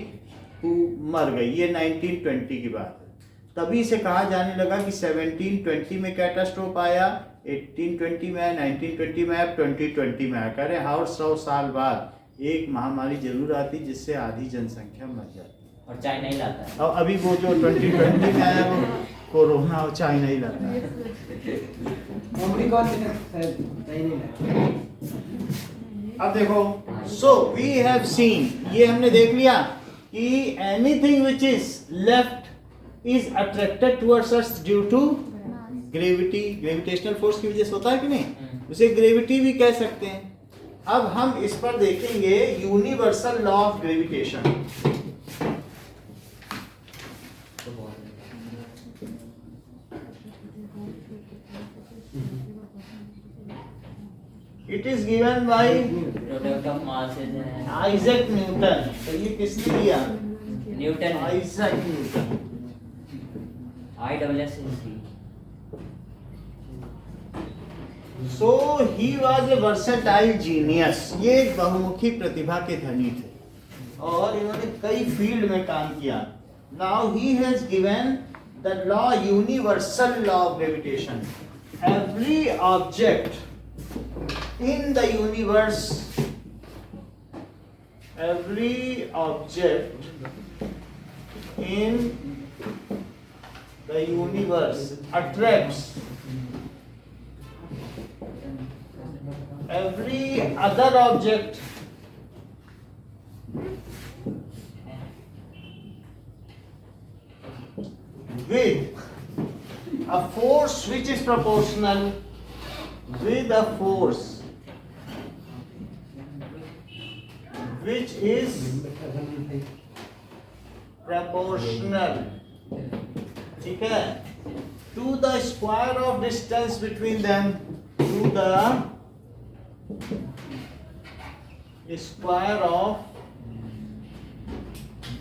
मर गई। ये 1920 की बात है। तभी से कहा जाने लगा कि 1720 में कैटास्ट्रोफ आया, 1820 में आया, 1920 में आया, 2020 में आया। कह रहे हर 100 साल बाद एक महामारी जरूर आती जिससे आधी जनसंख्या मर जाती। और चाइना ही लाता है। और अभी वो जो 2020 में आया वो कोरोना और चाइना ही लाता है। अब देखो, सो वी हैव सीन, ये हमने देख लिया कि anything which is left is attracted towards us due to gravity, gravitational force की वजह से होता है कि नहीं, उसे ग्रेविटी भी कह सकते हैं। अब हम इस पर देखेंगे universal law of gravitation. It is given by product of masses है आइजैक न्यूटन। तो ये किसने दिया? Newton, Isaac Newton. ISSC। So he was a versatile genius. ये एक बहुमुखी प्रतिभा के धनी थे और इन्होंने कई फील्ड में काम किया। Now he has given the law, universal law of gravitation. Every object in the universe, every object in the universe attracts every other object with a force which is proportional with a force which is proportional, ठीक है, to the square of distance between them, to the square of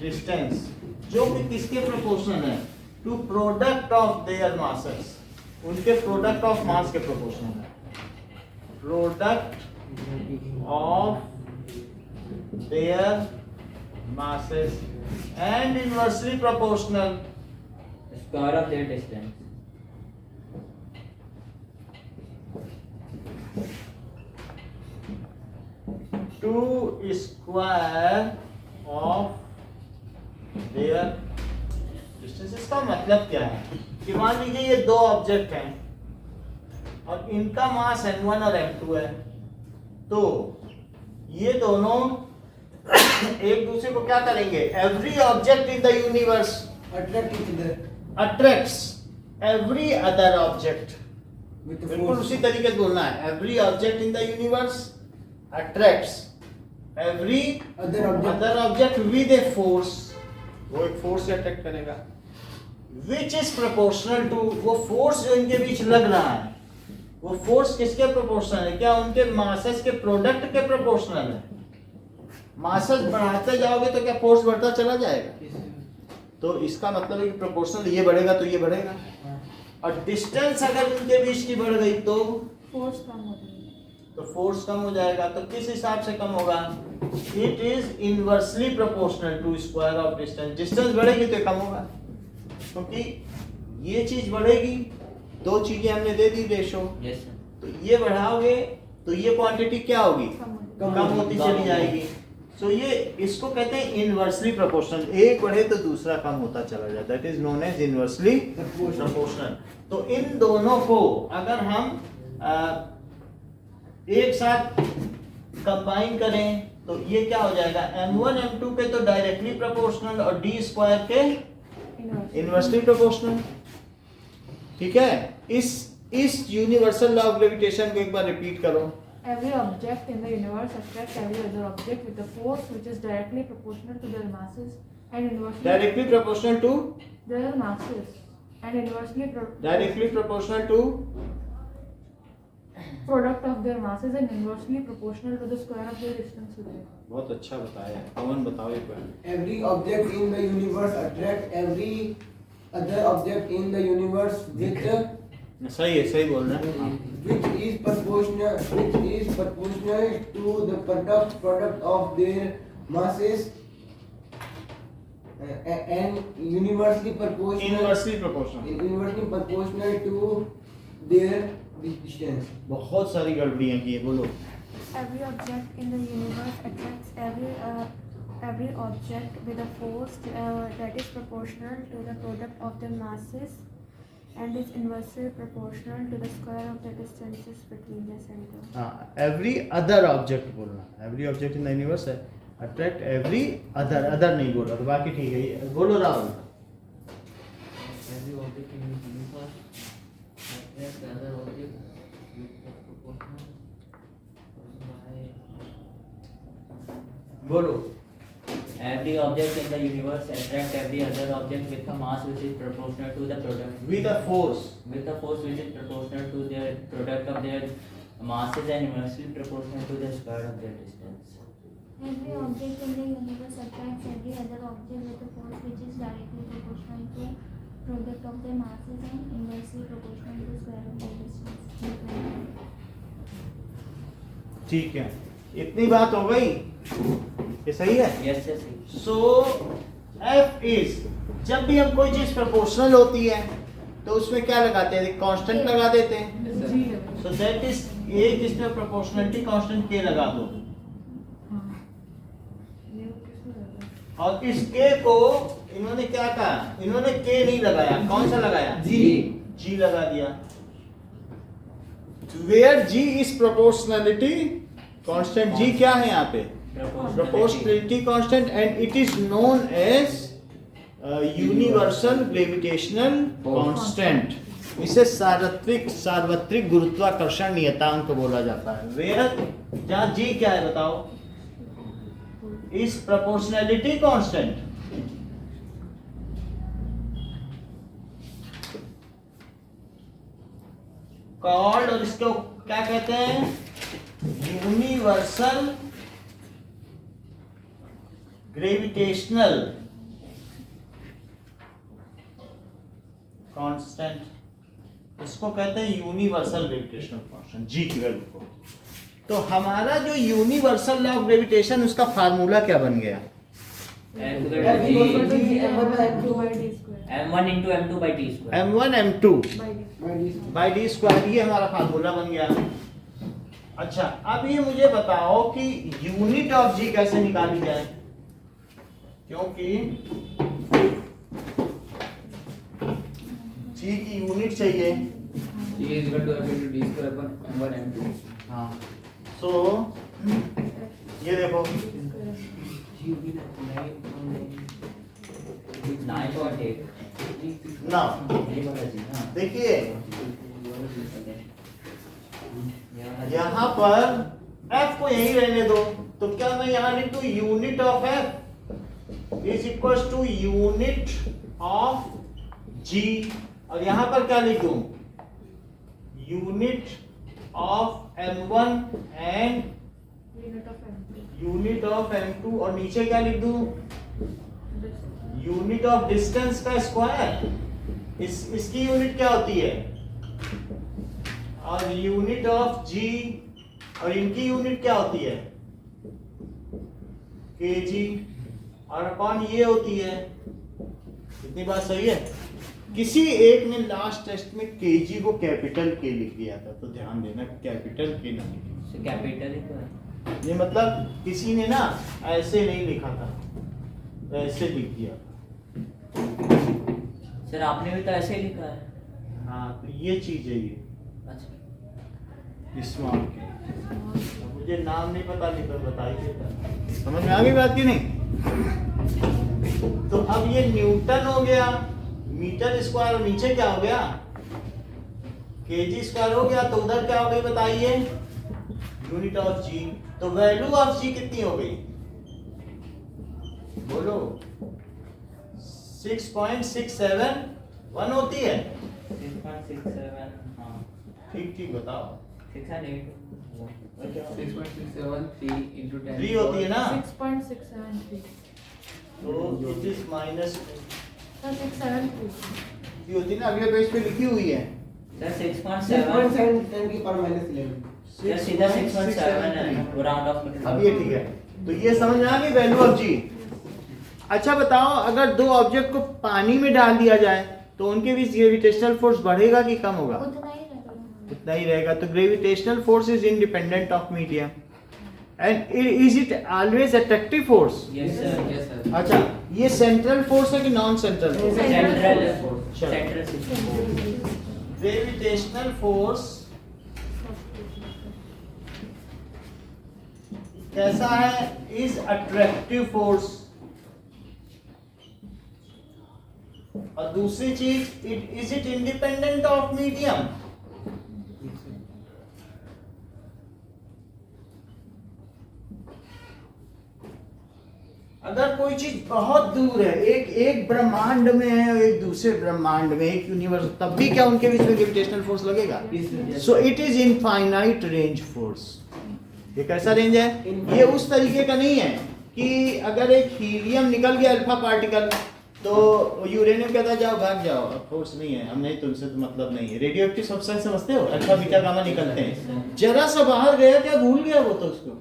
distance, जो कि किसके proportional है? To product of their masses, उनके product of mass के proportional है। Product of their masses and inversely proportional square of their distance। to square of their distance। इसका मतलब क्या है कि मान लीजिए ये दो ऑब्जेक्ट हैं और इनका मास m1 और m2 है, तो ये दोनों एक दूसरे को क्या करेंगे? Every object in the universe attracts every other object. बिल्कुल उसी तरीके से बोलना है। Every object in the universe attracts every other object with a force, वो एक फोर्स से अट्रैक्ट करेगा, विच इज प्रोपोर्शनल टू, वो फोर्स जो इनके बीच लग रहा है वो फोर्स किसके प्रोपोर्शनल है? क्या उनके मासेस के प्रोडक्ट के प्रोपोर्शनल है? मासेस बढ़ाते जाओगे तो क्या फोर्स बढ़ता चला जाएगा? तो इसका मतलब है कि प्रोपोर्शनल ये बढ़ेगा तो ये बढ़ेगा, और डिस्टेंस अगर उनके बीच की बढ़ गई तो फोर्स कम हो जाएगी। तो फोर्स कम हो जाएगा। तो किस हिसाब से कम होगा? It is inversely proportional to square of distance. Distance बढ़ेगी तो कम होगा, क्योंकि ये चीज बढ़ेगी, दो चीजें हमने दे दी रेशो, यस सर। तो ये बढ़ाओगे तो ये क्वांटिटी क्या होगी? कम कम होती चली जाएगी। सो ये इसको कहते हैं इनवर्सली प्रोपोर्शनल। एक बढ़े तो दूसरा कम होता चला जाता है, that is known as inversely proportional. तो इन दोनों को अगर हम एक साथ कंबाइन करें तो ये क्या हो जाएगा? m1 m2 के तो डायरेक्टली प्रोपोर्शनल और d स्क्वायर के इनवर्सली प्रोपोर्शनल। ठीक है, इस यूनिवर्सल लॉ ऑफ ग्रेविटेशन को एक बार रिपीट करो। Every object in the universe attracts every other object with a force which is directly proportional to their masses and inversely directly proportional to, their masses and inversely directly proportional to, product of their masses and inversely proportional to the square of their distance to them. बहुत अच्छा बताया। पवन बताओ एक बार। Every object in the universe attract every other object in the universe with सही है, सही बोल रहे हैं। which is proportional to the product of their masses and universally proportional to their distance। बहुत सारी गड़बड़ियाँ की है, बोलो। Every object in the universe attracts every object with a force that is proportional to the product of their masses and is inversely proportional to the square of the distances between the center। हाँ, every other object बोलना। Every object in the universe है attract every other नहीं बोला तो बाकी ठीक है। बोलो Rahul. Every object in the universe attracts the other object with the proportional by. बोलो। Every object in the universe attracts every other object with a mass which is proportional to the product. With a force. With a force which is proportional to their product of their masses and inversely proportional to the square of their distance. Every object in the universe attracts every other object with a force which is directly proportional to product of their masses and inversely proportional to square of their distance. ठीक है, इतनी बात हो गई, ये सही है। Yes, yes. So F is, जब भी हम कोई चीज प्रोपोर्शनल होती है तो उसमें क्या लगाते हैं, कांस्टेंट लगा देते हैं। जी सो दैट इज ए, जिसमें प्रोपोर्शनलिटी कांस्टेंट के लगा दो, और इस के को इन्होंने क्या कहा, इन्होंने के नहीं लगाया, कौन सा लगाया, जी लगा दिया। Where G is proportionality constant, G क्या है यहाँ पे, proportionality constant, and it is known as universal gravitational constant. इसे सार्वत्रिक गुरुत्वाकर्षण नियतांक बोला जाता है। वेयर, जहाँ जी क्या है बताओ, इस proportionality constant, called, और इसको क्या कहते हैं, यूनिवर्सल ग्रेविटेशनल कांस्टेंट, इसको कहते हैं यूनिवर्सल ग्रेविटेशनल कांस्टेंट, जी की वैल्यू को। तो हमारा जो यूनिवर्सल लॉ ऑफ ग्रेविटेशन, उसका फार्मूला क्या बन गया, M1 into M2 by T square. m1 m2 by d square, ये हमारा फार्मूला बन गया। अच्छा, अब ये मुझे बताओ कि यूनिट ऑफ जी कैसे निकाली जाए, क्योंकि जी की यूनिट चाहिए। G is equal to F into D square upon M1 M2. हाँ, सो ये देखो, 9.8. ना ये वाला जी ना, देखिए यहाँ पर f को यही रहने दो, तो क्या मैं यहाँ लिख दूं, unit of f is equal to unit of g, और यहाँ पर क्या लिख दूं, unit of m1 and unit of m2, और नीचे क्या लिख दूं, यूनिट ऑफ डिस्टेंस का स्क्वायर। इसकी यूनिट क्या होती है, और यूनिट ऑफ g, और इनकी यूनिट क्या होती है, kg, और अपॉन ये होती है। इतनी बात सही है। किसी एक ने लास्ट टेस्ट में kg को कैपिटल के लिख दिया था, तो ध्यान देना, कैपिटल के ना लिखिए। कैपिटल ही तो है। ये मतलब किसी ने ना ऐसे नहीं लिखा था, ऐसे लिख दिया था। सर आपने भी तो ऐसे ही लिखा है। हाँ, तो ये चीज है, ये अच्छा, स्मॉल के, मुझे नाम नहीं पता, नहीं तो बताइए। समझ में आ गई बात की नहीं? तो अब ये न्यूटन हो गया, मीटर स्क्वायर, और नीचे क्या हो गया, केजी स्क्वायर हो गया, तो उधर क्या हो गई बताइए, यूनिट ऑफ जी। तो वैल्यू ऑफ जी कितनी हो गई, बोलो, 6.671 होती है। 6.67, हाँ, ठीक ठीक बताओ, 6 and 8. 6.673 into 10. 3 होती है ना, 6.673. तो इट इज माइनस 673. होती है ना, अगले पेज पे लिखी हुई है। सर 6.7. 6.7 की पावर -11। सर सीधा 6.7 है, वो राउंड ऑफ करके। अब ये ठीक है, तो ये समझ में आ गई वैल्यू ऑफ जी। अच्छा बताओ, अगर दो ऑब्जेक्ट को पानी में डाल दिया जाए तो उनके बीच ग्रेविटेशनल फोर्स बढ़ेगा कि कम होगा, उतना ही रहेगा। उतना ही रहेगा। तो gravitational force is independent of medium, and is it always attractive force. Yes sir, Yes, sir. अच्छा, ये सेंट्रल फोर्स है कि नॉन सेंट्रल फोर्स? सेंट्रल चलो। सेंट्रल ग्रेविटेशनल फोर्स कैसा है, इज अट्रैक्टिव फोर्स, और दूसरी चीज is it independent of medium. अगर कोई चीज बहुत दूर है, एक ब्रह्मांड में है और एक दूसरे ब्रह्मांड में, एक यूनिवर्स, तब भी क्या उनके बीच में ग्रेविटेशनल फोर्स लगेगा? सो it is infinite range force. ये कैसा रेंज है? ये उस तरीके का नहीं है कि अगर एक हीलियम निकल गया अल्फा पार्टिकल तो यूरेनियम कहता जाओ भाग जाओ, अब फोर्स नहीं है, हम नहीं, तुमसे तो मतलब नहीं है। रेडियो एक्टिव सब्सटेंस समझते हो, अल्फा बीटा गामा निकलते हैं, जरा सा बाहर गया क्या भूल गया वो तो उसको।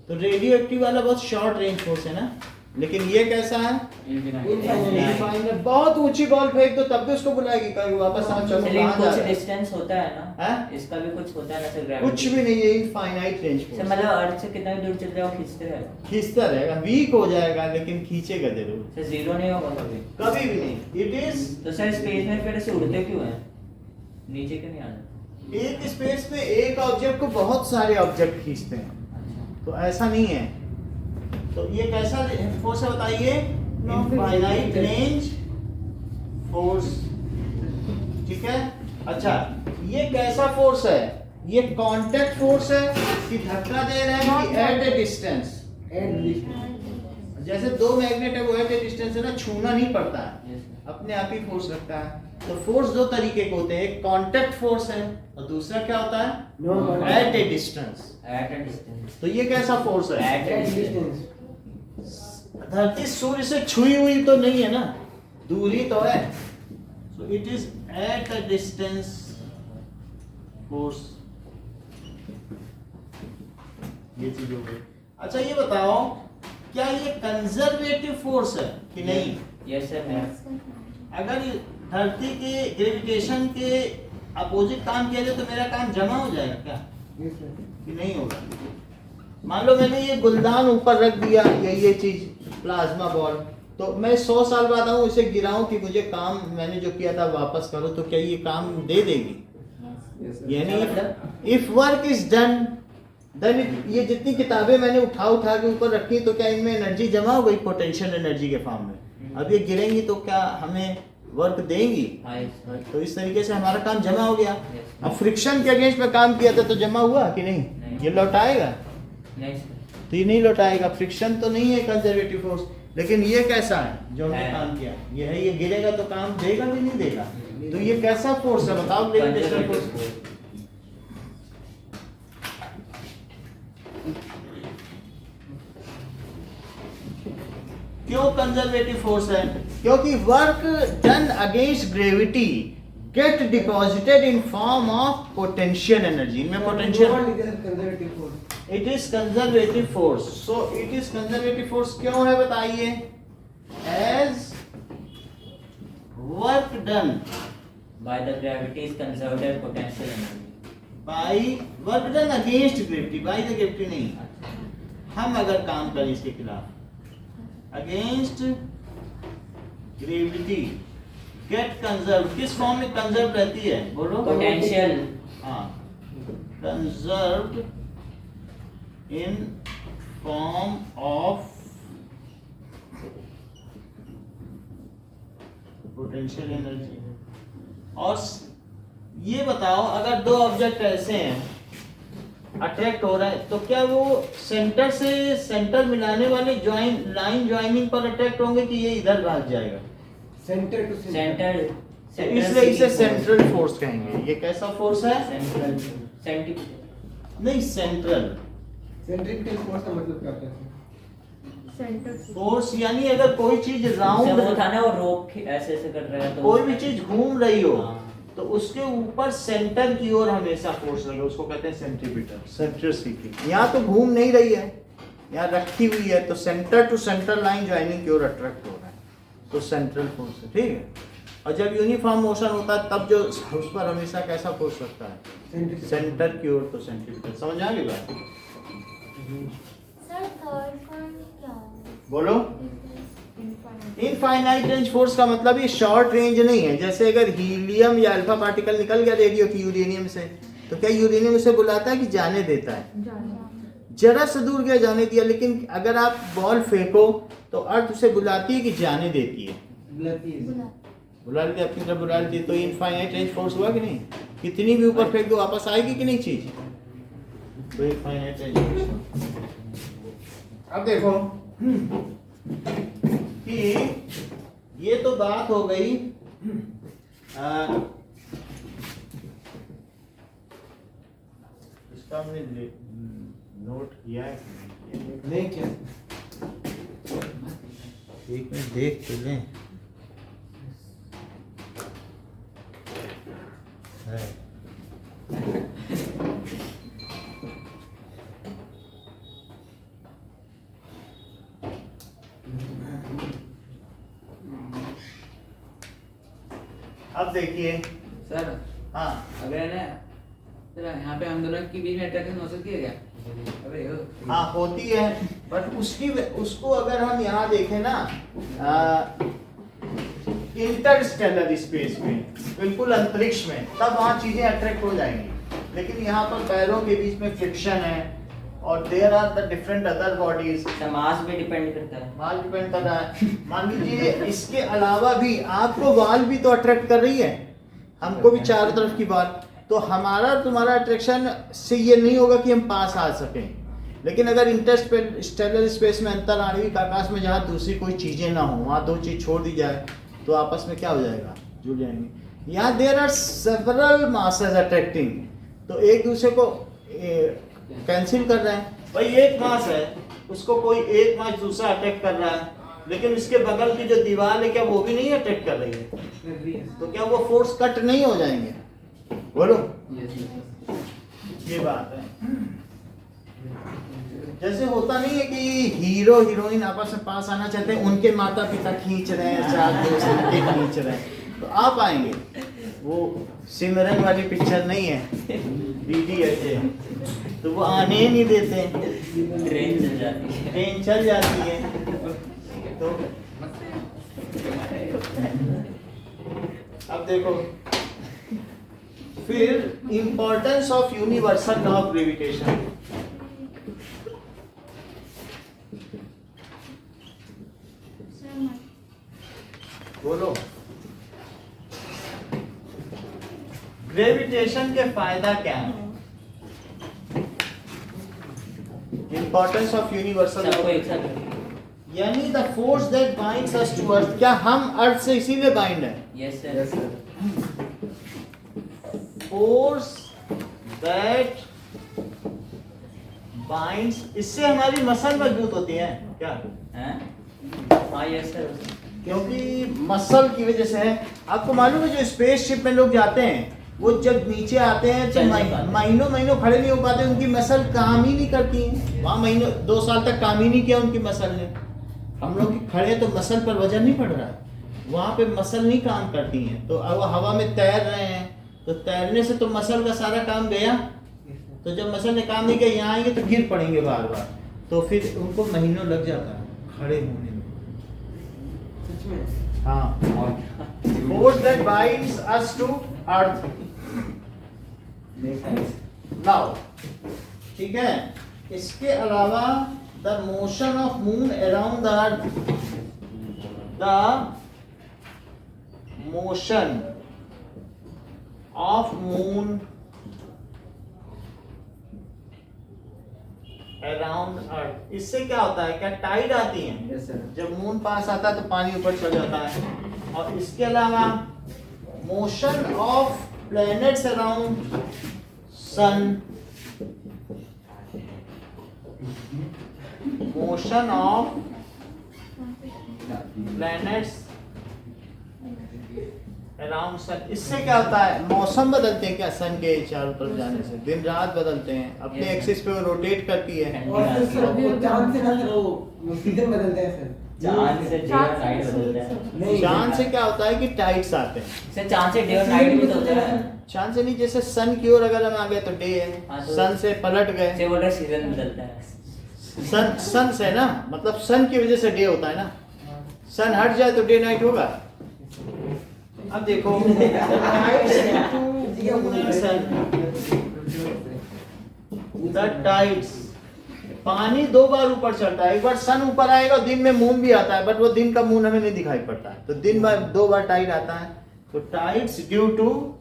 तो रेडियो एक्टिव वाला बहुत शॉर्ट रेंज फोर्स है ना, लेकिन ये कैसा है? इनफाइनाइट। बहुत ऊंची बॉल फेंक दो तब भी उसको बुलाएगी, कहीं वापस आ चलो लेकिन कहां जा कुछ रहा है? डिस्टेंस होता है ना, हैं? इसका भी कुछ होता है ना सर, ग्रेविटी कुछ भी नहीं है, इनफाइनाइट रेंज फोर्स। मतलब अर्थ से कितना भी दूर चले जाओ खींचते रहेगा, खींचता रहेगा, वीक हो जाएगा लेकिन खींचेगा जरूर, सर जीरो नहीं होगा कभी कभी भी नहीं। इट इज, तो सर स्पेस में फिर ऐसे उड़ते क्यों हैं, नीचे क्यों नहीं आते? एक स्पेस में एक ऑब्जेक्ट को बहुत सारे ऑब्जेक्ट खींचते हैं, तो ऐसा नहीं है। तो ये कैसा फोर्स है बताइए? इनफाइनाइट रेंज फोर्स, ठीक है। अच्छा, ये कैसा फोर्स है? ये कांटेक्ट फोर्स है कि धक्का दे रहे हैं कि एट ए डिस्टेंस? जैसे दो मैग्नेट है वो एट ए डिस्टेंस है ना, छूना नहीं पड़ता है, अपने आप ही फोर्स लगता है। तो फोर्स दो तरीके के होते हैं, एक कांटेक्ट फोर्स है और दूसरा क्या होता है? At a distance. At a distance. तो ये कैसा फोर्स है? At a distance. धरती सूर्य से छुई हुई तो नहीं है ना, दूरी तो है। सो it is eight a distance force. ये चीज हो गई। अच्छा ये बताओ, क्या ये कंजर्वेटिव फोर्स है कि नहीं? यस सर है। अगर ये धरती के ग्रेविटेशन के अपोजिट काम किया जाए तो मेरा काम जमा हो जाएगा क्या कि नहीं होगा? मान लो मैंने ये गुलदान ऊपर रख दिया, ये चीज प्लाज्मा बॉल, तो मैं 100 साल बाद आऊं इसे गिराऊं कि मुझे काम मैंने जो किया था वापस करो, तो क्या ये काम दे देगी? यानी if work is done then ये जितनी किताबें मैंने उठा के ऊपर रखी तो क्या इनमें एनर्जी जमा हो गई पोटेंशियल एनर्जी के फॉर्म में? अब ये गिरेंगी तो क्या हमें वर्क देंगी? तो इस तरीके से हमारा काम जमा हो गया। अब फ्रिक्शन के अगेंस्ट में काम किया था तो जमा हुआ कि नहीं? ये लौटाएगा? नहीं सर। तो ये नहीं लौटाएगा, फ्रिक्शन तो नहीं है कंजर्वेटिव फोर्स। लेकिन ये कैसा है जो हमने काम किया? ये है, ये गिरेगा तो काम देगा भी नहीं देगा? तो ये कैसा फोर्स है बताओ? Gravitational force. क्यों कंजर्वेटिव फोर्स है? क्योंकि work done against gravity get deposited in form of potential energy. इनमें potential, it is conservative force. So it is conservative force क्यों है बताइए? As work done By the gravity is conserved as potential energy. By work done against gravity, by the gravity नहीं। हम अगर काम करें इसके खिलाफ, अगेंस्ट ग्रेविटी गेट कंजर्व, किस फॉर्म में कंजर्व रहती है बोलो? Potential. हाँ, conserved in form of potential energy. और ये बताओ, अगर दो ऑब्जेक्ट ऐसे हैं अट्रैक्ट हो रहे हैं तो क्या वो सेंटर से सेंटर मिलाने वाले लाइन ज्वाइनिंग पर अट्रैक्ट होंगे कि ये इधर भाग जाएगा? Centre to Center. इसलिए इसे सेंट्रल फोर्स कहेंगे। ये कैसा फोर्स है? Central. Centripetal. नहीं, सेंट्रल सेंट्रिपिटल फोर्स का मतलब क्या है? सेंटर फोर्स यानी अगर कोई चीज जब वो राउंड, था ना वो रोप ऐसे ऐसे कर रहा है तो कोई भी चीज घूम रही हो हाँ। तो उसके ऊपर सेंटर की ओर हमेशा फोर्स लगे, उसको कहते हैं सेंट्रीपिटल, सेंट्रिसिटी। यहाँ तो घूम नहीं रही है, यहाँ रखी हुई है, तो centre to centre line joining की ओर अट्रैक्ट हो रहा है, तो सेंट्रल फोर्स है, ठीक है। और जब यूनिफॉर्म मोशन होता है तब जो उस पर हमेशा कैसा फोर्स लगता है? सेंटर की ओर, तो सेंट्रीपिटल। समझ आ गई बात? सर थर्ड वन क्या है? बोलो। इनफाइनाइट रेंज फोर्स का मतलब ये शॉर्ट रेंज नहीं है। जैसे अगर हीलियम या अल्फा पार्टिकल निकल गया रेडियो की यूरेनियम से, तो क्या यूरेनियम उसे बुलाता है कि जाने देता है? जरा सा दूर गया जाने दिया, लेकिन अगर आप बॉल फेंको तो अर्थ उसे बुलाती है कि जाने देती है, बुला लेती है अपनी तरफ बुला लेती है। तो इनफाइनाइट रेंज फोर्स हुआ कि नहीं? कितनी भी ऊपर फेंक दो वापस आएगी कि नहीं चीज? तो इनफाइनाइट रेंज फोर्स। अब देखो कि ये तो बात हो गई इसका हमने नोट किया है नहीं क्या? एक मिनट देख तो लें। है। अब देखिए सर हाँ अगर है ना सर यहाँ पे हम दोनों के बीच में अट्रैक्शन हो सकती है क्या? अबे हाँ होती है, बट उसको अगर हम यहाँ देखें ना इंटरस्टेलर स्पेस में, बिल्कुल अंतरिक्ष में, तब वहाँ चीजें अट्रैक्ट हो जाएंगी। लेकिन यहाँ पर पैरों के बीच में फ्रिक्शन है और there are the different other bodies. Mass पे डिपेंड करता है, मास डिपेंड कर रहा है। मान लीजिए इसके अलावा भी आपको वाल भी तो अट्रैक्ट कर रही है, हमको भी चारों तरफ की वाल। तो हमारा तुम्हारा अट्रैक्शन से ये नहीं होगा कि हम पास आ सकें, लेकिन अगर इंटरस्टेलर स्पेस में अंतराणविक आकाश में जहाँ दूसरी कोई चीजें ना हो, वहाँ दो चीज छोड़ दी जाए तो आपस में क्या हो जाएगा? जुड़ जाएंगे। यहाँ there are several masses attracting, तो एक दूसरे को कैंसिल कर रहे हैं। भाई एक मास है, उसको कोई एक मास दूसरा अटैक कर रहा है, लेकिन इसके बगल की जो दीवार है क्या वो भी नहीं अटैक कर रही है? तो क्या वो फोर्स कट नहीं हो जाएंगे? बोलो। ये बात है। जैसे होता नहीं है कि हीरो हीरोइन आपस में पास आना चाहते हैं, उनके माता पिता खींच रहे हैं, चार दोस्त उनके खींच रहे हैं, तो आप आएंगे। वो सिमरन वाली पिक्चर नहीं है, डीडीएच, तो वो आने ही नहीं देते, ट्रेन चल जाती है। तो अब देखो फिर importance of universal law of gravitation. बोलो। ग्रेविटेशन के फायदा क्या है? इंपॉर्टेंस ऑफ यूनिवर्सल लॉ, यानी the force that binds us to earth. क्या हम अर्थ से इसीलिए बाइंड है? Yes sir. Force that binds, इससे हमारी मसल मजबूत होती है क्या? हाँ यस सर। क्योंकि मसल की वजह से है। आपको मालूम है जो स्पेसशिप में लोग जाते हैं वो जब नीचे आते हैं तो महीनों महीनों खड़े नहीं हो पाते, उनकी मसल काम ही नहीं करती है। वहाँ महीनों 2 साल तक काम ही नहीं किया उनकी मसल ने। हम लोग खड़े तो मसल पर वजन नहीं पड़ रहा है, वहाँ पे मसल नहीं काम करती हैं। तो अब हवा में तैर रहे हैं तो तैरने से तो मसल का सारा काम गया। तो जब मसल ने काम नहीं किया, यहाँ आएंगे तो गिर पड़ेंगे बार बार, तो फिर उनको महीनों लग जाता है खड़े होने में। हाँ, force that binds us to earth. Now, ठीक है। इसके अलावा the motion of moon around the earth, the motion of moon around earth, इससे क्या होता है? क्या टाइड आती है? Yes sir. जब मून पास आता है तो पानी ऊपर चल जाता है। और इसके अलावा motion of planets around sun, motion of planets around sun, इससे क्या होता है? मौसम बदलते हैं क्या सन के चारों तरफ जाने से? दिन रात बदलते हैं, अपने एक्सिस पे वो रोटेट करती है। और सर चांद से ना वो सीजन बदलते हैं सर। चांद से डे और नाइट बदलता है। नहीं, चांद से क्या होता है कि टाइड्स आते हैं। सर चांद से डे और नाइट भी बदलता है। चांद से नहीं, जैसे सन की ओर अगर हम आ गए तो डे है, हाँ, तो सन से पलट गए, से बोल रहे सीजन बदलता है। सन से ना, मतलब सन की वजह से डे होता है ना। सन हट जाए तो डे नाइट होगा। अब देखो द टाइड्स पानी दो बार ऊपर चढ़ता है, एक बार सन ऊपर आएगा, दिन में मून भी आता है, बट वो दिन का मून हमें नहीं दिखाई पड़ता है, तो दिन में दो बार टाइड आता है। तो tides due to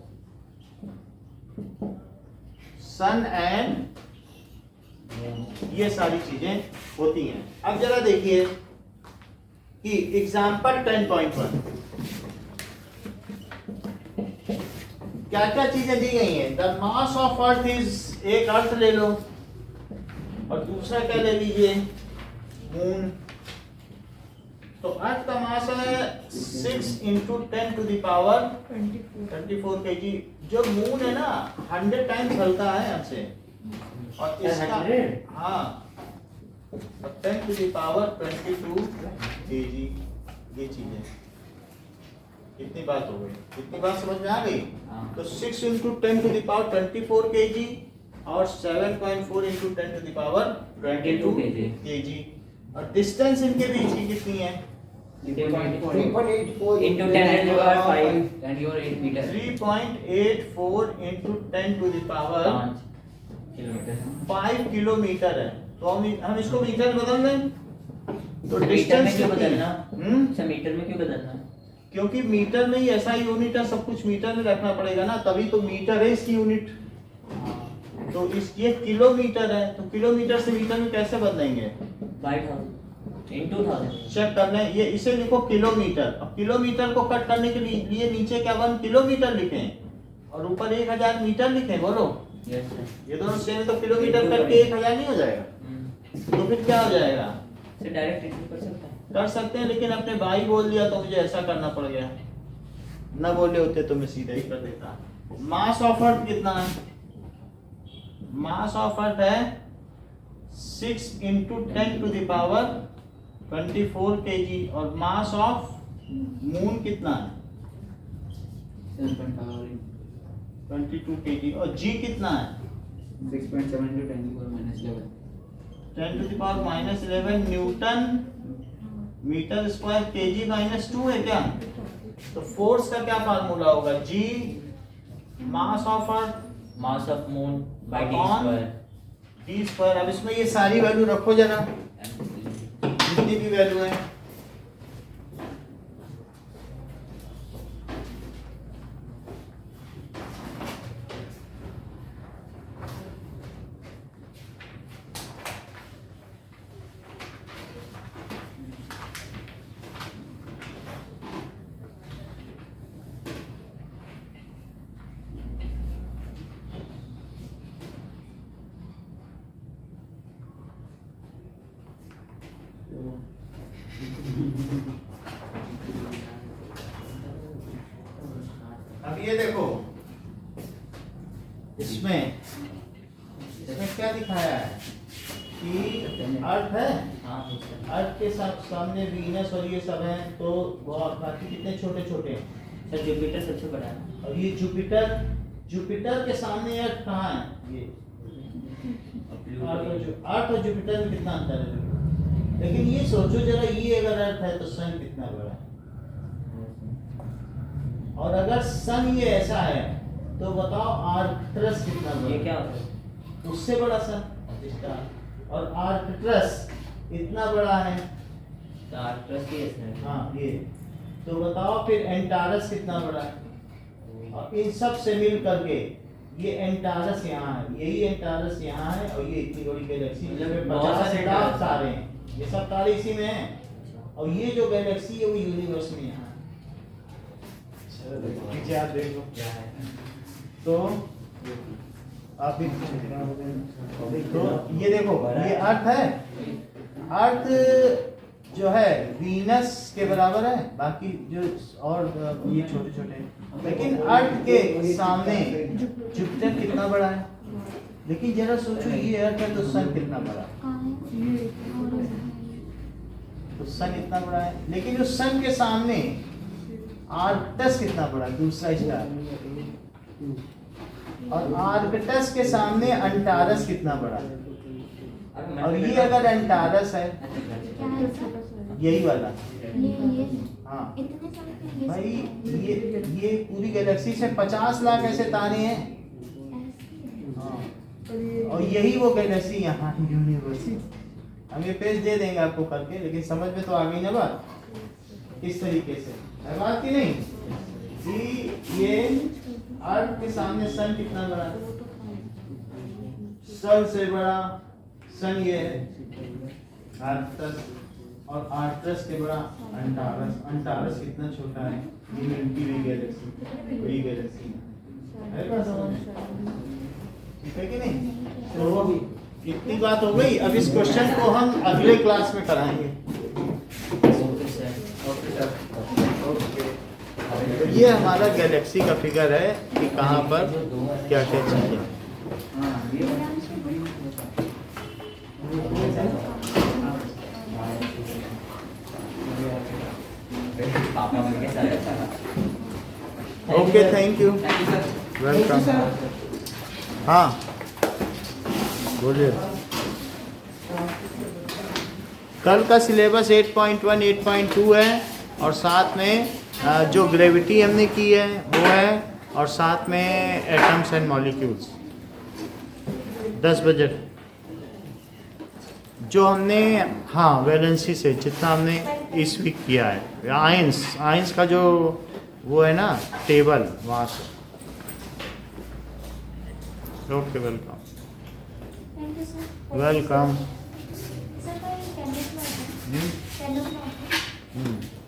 sun and ये सारी चीजें होती हैं। अब जरा देखिए कि एग्जाम्पल 10.1 क्या क्या चीजें दी गई हैं। The mass of earth is, एक अर्थ ले लो और दूसरा क्या ले लीजिए, मून। तो अर्थ का मास है 6 into 10 to the power 24 kg। जो मून है ना 100 टाइम्स हल्का है हमसे, और इसका 100? हाँ 10 टू द पावर 22 kg। ये चीजें कितनी बात हो गई, कितनी बात समझ में आ गई। तो 6 into 10 to the power 24 kg और 7.4 into 10 to the power 22 kg। और डिस्टेंस इनके बीच की कितनी है, 3.84 into 10 to the power 5 and your 8 meter 3.84 into 10 to the power 5 kilometre 5 kilometre है। तो हम इसको मीटर में बदल दें तो मीटर में डिस्टेंस क्यों कितनी है? बदलना? अच्छा मीटर में क्यों बदलना? क्योंकि मीटर में ही ऐसा यूनिट है, सब कुछ मीटर में रखना पड़ेगा ना, तभी तो मीटर है इसकी यूनिट। तो इस ये किलोमीटर है, तो किलोमीटर से मीटर में कैसे बदलेंगे, 5000 into 1000 चेक कर लें। ये इसे लिखो किलोमीटर। अब किलोमीटर को कट करने के लिए नीचे क्या 1 किलोमीटर लिखें और ऊपर 1000 मीटर लिखें, बोलो। Yes sir. ये दोनों सेम है, तो किलोमीटर करके 1000 नहीं हो जाएगा, तो फिर क्या हो जाएगा, से डायरेक्ट इक्वेशन कर सकते हैं। कर सकते हैं, लेकिन अपने भाई बोल दिया तो मुझे ऐसा करना पड़ गया, ना बोले होते तो मैं सीधा ही कर देता। मास ऑफ अर्थ कितना है, मास ऑफ अर्थ है 6 into 10 to the power 24 kg और मास ऑफ मून कितना है 22 kg और g कितना है 6.7 into 10 to the power minus 11 10 to the power minus 11 newton metre square kg minus 2 है क्या। तो फोर्स का क्या फार्मूला होगा, g mass of earth mass of moon by d Upon square d square. अब इसमें ये सारी वैल्यू रखो जरा, जितनी भी वैल्यू है। अब ये देखो इसमें क्या दिखाया है कि अर्थ है, हां सर। अर्थ के सामने वीनस और ये सब है, तो बहुत बाकी कितने छोटे छोटे हैं। सर जुपिटर सबसे बड़ा है और ये जुपिटर, जुपिटर के सामने अर्थ कहाँ है, ये अर्थ और जुपिटर में कितना अंतर है। लेकिन ये सोचो जरा, ये अगर अर्थ है तो सन कितना बड़ा है, और अगर सन ये ऐसा है तो बताओ आर्कट्रस कितना बड़ा ये है, क्या होता है? उससे बड़ा सन स्टार। और आर्कट्रस इतना बड़ा है, तो आर्कट्रस की है। हाँ ये। तो बताओ फिर एंटारस कितना बड़ा है। और इन सब से मिल करके ये एंटारस यहाँ है, यही एंटारस यहाँ है, और ये इतनी बड़ी गैलेक्सी मतलब बहुत 50 सारे लाख एंटारस तारे हैं, ये सब तारे इसी में हैं। और ये जो गैलेक्सी है वो यूनिवर्स में यहाँ है। नीचे आप देख लो क्या है? तो आप भी तो ये देखो, ये अर्थ है, अर्थ जो है वीनस के बराबर है, बाकी जो और ये छोटे छोटे हैं। लेकिन अर्थ के सामने जुपिटर कितना बड़ा है। लेकिन जरा सोचो, ये अर्थ है तो सन कितना बड़ा है, तो सन इतना बड़ा है। लेकिन जो सन के सामने आर्कटस कितना बड़ा है, दूसरा स्टार, और आर्कटस के सामने अंटारस कितना बड़ा है। और ये अगर अंटारस है, यही वाला, हाँ भाई, ये पूरी गैलेक्सी से 50 लाख ऐसे तारे हैं। हाँ, और यही वो गैलेक्सी यहाँ यूनिवर्स है। हम ये पेज दे देंगे आपको करके, लेकिन समझ में तो आ गई ना बात इस तरीके से, है बात की नहीं? कि ये अर्थ के सामने सन कितना बड़ा है, सबसे बड़ा सन ये है आर्कटस, और आर्कटस के बड़ा अंटारस। अंटारस कितना छोटा है, ये मिल्की वे गैलेक्सी, वही गैलेक्सी है बात समझ में? ठीक है कि नहीं? तो इतनी बात हो गई। अब इस क्वेश्चन को हम अगले क्लास में कराएंगे। Okay sir. तो ये हमारा गैलेक्सी का फिगर है कि कहाँ पर क्या क्या चीजें। हाँ ये पापा मिलके sir. Okay, thank you, thank you sir. Welcome. हाँ बोलिए। कल का सिलेबस 8.1 8.2 है, और साथ में जो ग्रेविटी हमने की है वो है, और साथ में एटम्स एंड मॉलिक्यूल्स 10 बजे जो हमने, हाँ वैलेंसी से जितना हमने इस वीक किया है, आयंस का जो वो है ना टेबल, वहाँ से। Okay, welcome. Thank you sir. Welcome. Sir, 10 o'clock. 10 o'clock.